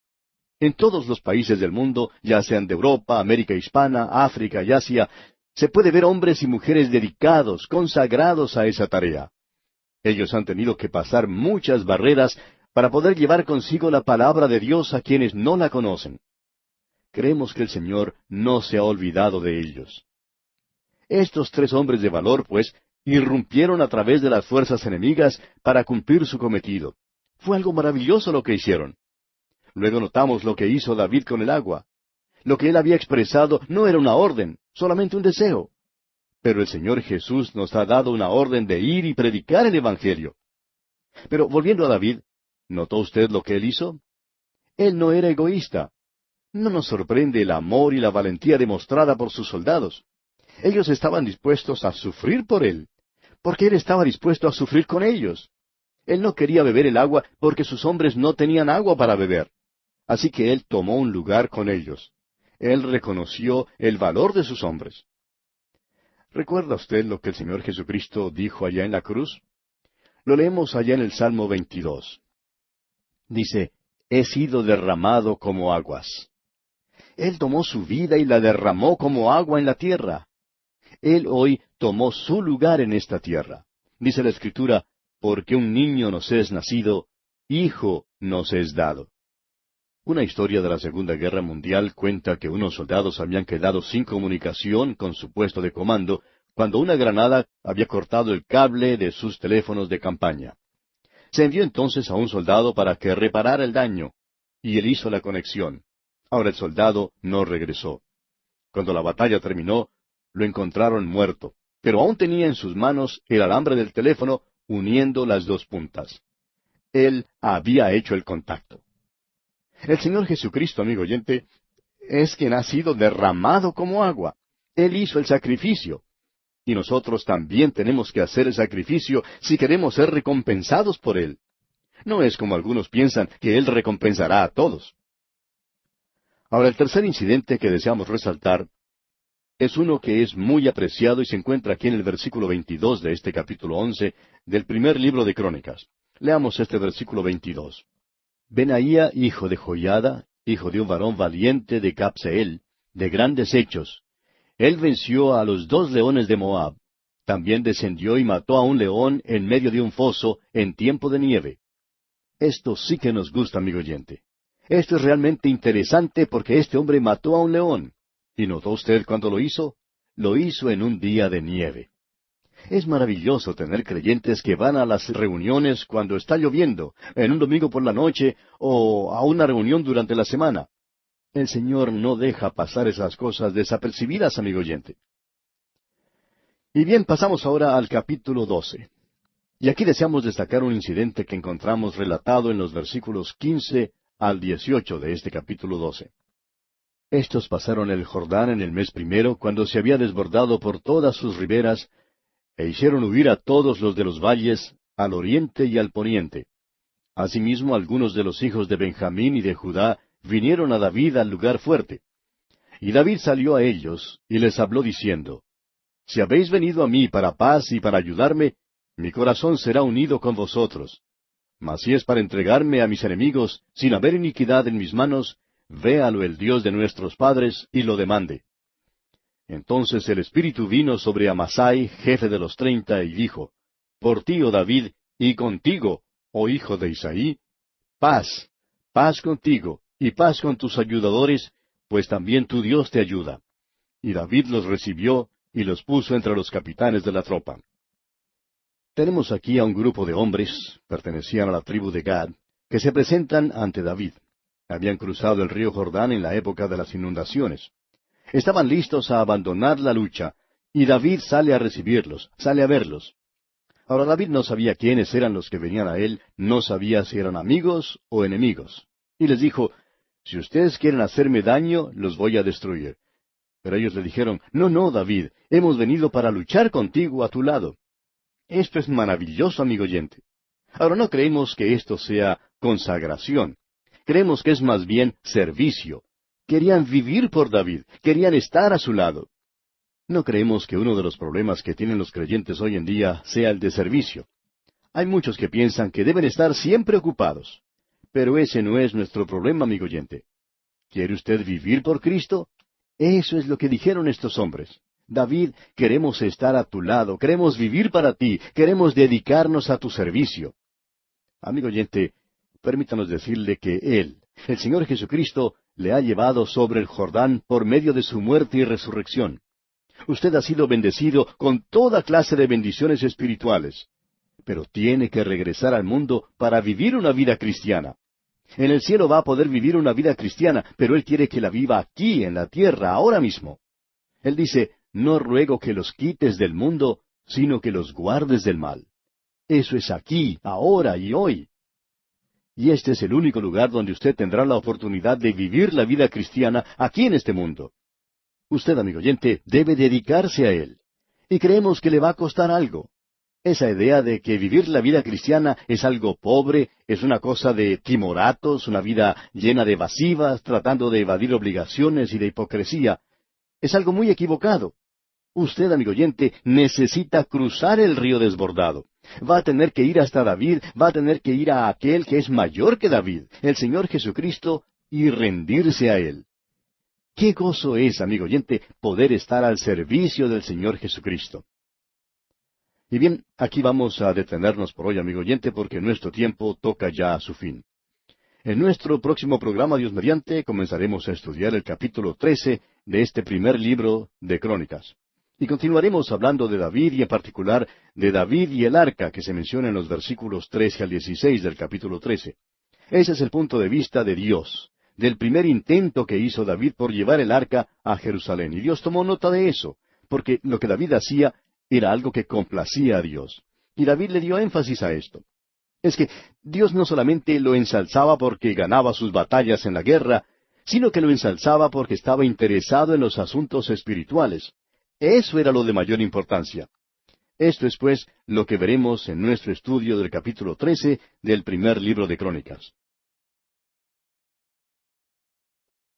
En todos los países del mundo, ya sean de Europa, América Hispana, África y Asia, se puede ver hombres y mujeres dedicados, consagrados a esa tarea. Ellos han tenido que pasar muchas barreras para poder llevar consigo la palabra de Dios a quienes no la conocen. Creemos que el Señor no se ha olvidado de ellos. Estos tres hombres de valor, pues, irrumpieron a través de las fuerzas enemigas para cumplir su cometido. Fue algo maravilloso lo que hicieron. Luego notamos lo que hizo David con el agua. Lo que él había expresado no era una orden, solamente un deseo. Pero el Señor Jesús nos ha dado una orden de ir y predicar el Evangelio. Pero volviendo a David, ¿notó usted lo que él hizo? Él no era egoísta. No nos sorprende el amor y la valentía demostrada por sus soldados. Ellos estaban dispuestos a sufrir por él, porque él estaba dispuesto a sufrir con ellos. Él no quería beber el agua porque sus hombres no tenían agua para beber. Así que él tomó un lugar con ellos. Él reconoció el valor de sus hombres. ¿Recuerda usted lo que el Señor Jesucristo dijo allá en la cruz? Lo leemos allá en el Salmo 22. Dice, he sido derramado como aguas. Él tomó su vida y la derramó como agua en la tierra. Él hoy tomó su lugar en esta tierra. Dice la Escritura, porque un niño nos es nacido, hijo nos es dado. Una historia de la Segunda Guerra Mundial cuenta que unos soldados habían quedado sin comunicación con su puesto de comando cuando una granada había cortado el cable de sus teléfonos de campaña. Se envió entonces a un soldado para que reparara el daño, y él hizo la conexión. Ahora el soldado no regresó. Cuando la batalla terminó, lo encontraron muerto, pero aún tenía en sus manos el alambre del teléfono uniendo las dos puntas. Él había hecho el contacto. El Señor Jesucristo, amigo oyente, es quien ha sido derramado como agua. Él hizo el sacrificio. Y nosotros también tenemos que hacer el sacrificio si queremos ser recompensados por Él. No es como algunos piensan que Él recompensará a todos. Ahora, el tercer incidente que deseamos resaltar es uno que es muy apreciado y se encuentra aquí en el versículo 22 de este capítulo 11 del primer libro de Crónicas. Leamos este versículo 22. Benaía, hijo de Joiada, hijo de un varón valiente de Capseel, de grandes hechos. Él venció a los 2 leones de Moab. También descendió y mató a un león en medio de un foso en tiempo de nieve. Esto sí que nos gusta, amigo oyente. Esto es realmente interesante porque este hombre mató a un león. ¿Y notó usted cuándo lo hizo? Lo hizo en un día de nieve. Es maravilloso tener creyentes que van a las reuniones cuando está lloviendo, en un domingo por la noche, o a una reunión durante la semana. El Señor no deja pasar esas cosas desapercibidas, amigo oyente. Y bien, pasamos ahora al capítulo 12. Y aquí deseamos destacar un incidente que encontramos relatado en los versículos 15 al 18 de este capítulo 12. Estos pasaron el Jordán en el mes primero, cuando se había desbordado por todas sus riberas, e hicieron huir a todos los de los valles, al oriente y al poniente. Asimismo, algunos de los hijos de Benjamín y de Judá vinieron a David al lugar fuerte. Y David salió a ellos, y les habló diciendo, Si habéis venido a mí para paz y para ayudarme, mi corazón será unido con vosotros. Mas si es para entregarme a mis enemigos, sin haber iniquidad en mis manos, véalo el Dios de nuestros padres, y lo demande. Entonces el Espíritu vino sobre Amasai, jefe de los 30, y dijo, Por ti, oh David, y contigo, oh hijo de Isaí, paz, paz contigo, y paz con tus ayudadores, pues también tu Dios te ayuda. Y David los recibió, y los puso entre los capitanes de la tropa. Tenemos aquí a un grupo de hombres, pertenecían a la tribu de Gad, que se presentan ante David. Habían cruzado el río Jordán en la época de las inundaciones. Estaban listos a abandonar la lucha, y David sale a recibirlos, sale a verlos. Ahora David no sabía quiénes eran los que venían a él, no sabía si eran amigos o enemigos. Y les dijo, Si ustedes quieren hacerme daño, los voy a destruir. Pero ellos le dijeron, No, no, David, hemos venido para luchar contigo a tu lado. Esto es maravilloso, amigo oyente. Ahora no creemos que esto sea consagración. Creemos que es más bien servicio. Querían vivir por David, querían estar a su lado. No creemos que uno de los problemas que tienen los creyentes hoy en día sea el de servicio. Hay muchos que piensan que deben estar siempre ocupados. Pero ese no es nuestro problema, amigo oyente. ¿Quiere usted vivir por Cristo? Eso es lo que dijeron estos hombres. David, queremos estar a tu lado, queremos vivir para ti, queremos dedicarnos a tu servicio. Amigo oyente, permítanos decirle que Él, el Señor Jesucristo, le ha llevado sobre el Jordán por medio de su muerte y resurrección. Usted ha sido bendecido con toda clase de bendiciones espirituales, pero tiene que regresar al mundo para vivir una vida cristiana. En el cielo va a poder vivir una vida cristiana, pero Él quiere que la viva aquí, en la tierra, ahora mismo. Él dice, No ruego que los quites del mundo, sino que los guardes del mal. Eso es aquí, ahora y hoy. Y este es el único lugar donde usted tendrá la oportunidad de vivir la vida cristiana aquí en este mundo. Usted, amigo oyente, debe dedicarse a Él. Y creemos que le va a costar algo. Esa idea de que vivir la vida cristiana es algo pobre, es una cosa de timoratos, una vida llena de evasivas, tratando de evadir obligaciones y de hipocresía, es algo muy equivocado. Usted, amigo oyente, necesita cruzar el río desbordado. Va a tener que ir hasta David, va a tener que ir a aquel que es mayor que David, el Señor Jesucristo, y rendirse a Él. Qué gozo es, amigo oyente, poder estar al servicio del Señor Jesucristo. Y bien, aquí vamos a detenernos por hoy, amigo oyente, porque nuestro tiempo toca ya a su fin. En nuestro próximo programa, Dios mediante, comenzaremos a estudiar el capítulo 13 de este primer libro de Crónicas. Y continuaremos hablando de David y en particular de David y el arca que se menciona en los versículos 13 al 16 del capítulo 13. Ese es el punto de vista de Dios, del primer intento que hizo David por llevar el arca a Jerusalén. Y Dios tomó nota de eso, porque lo que David hacía era algo que complacía a Dios. Y David le dio énfasis a esto. Es que Dios no solamente lo ensalzaba porque ganaba sus batallas en la guerra, sino que lo ensalzaba porque estaba interesado en los asuntos espirituales. Eso era lo de mayor importancia. Esto es, pues, lo que veremos en nuestro estudio del capítulo 13 del primer libro de Crónicas.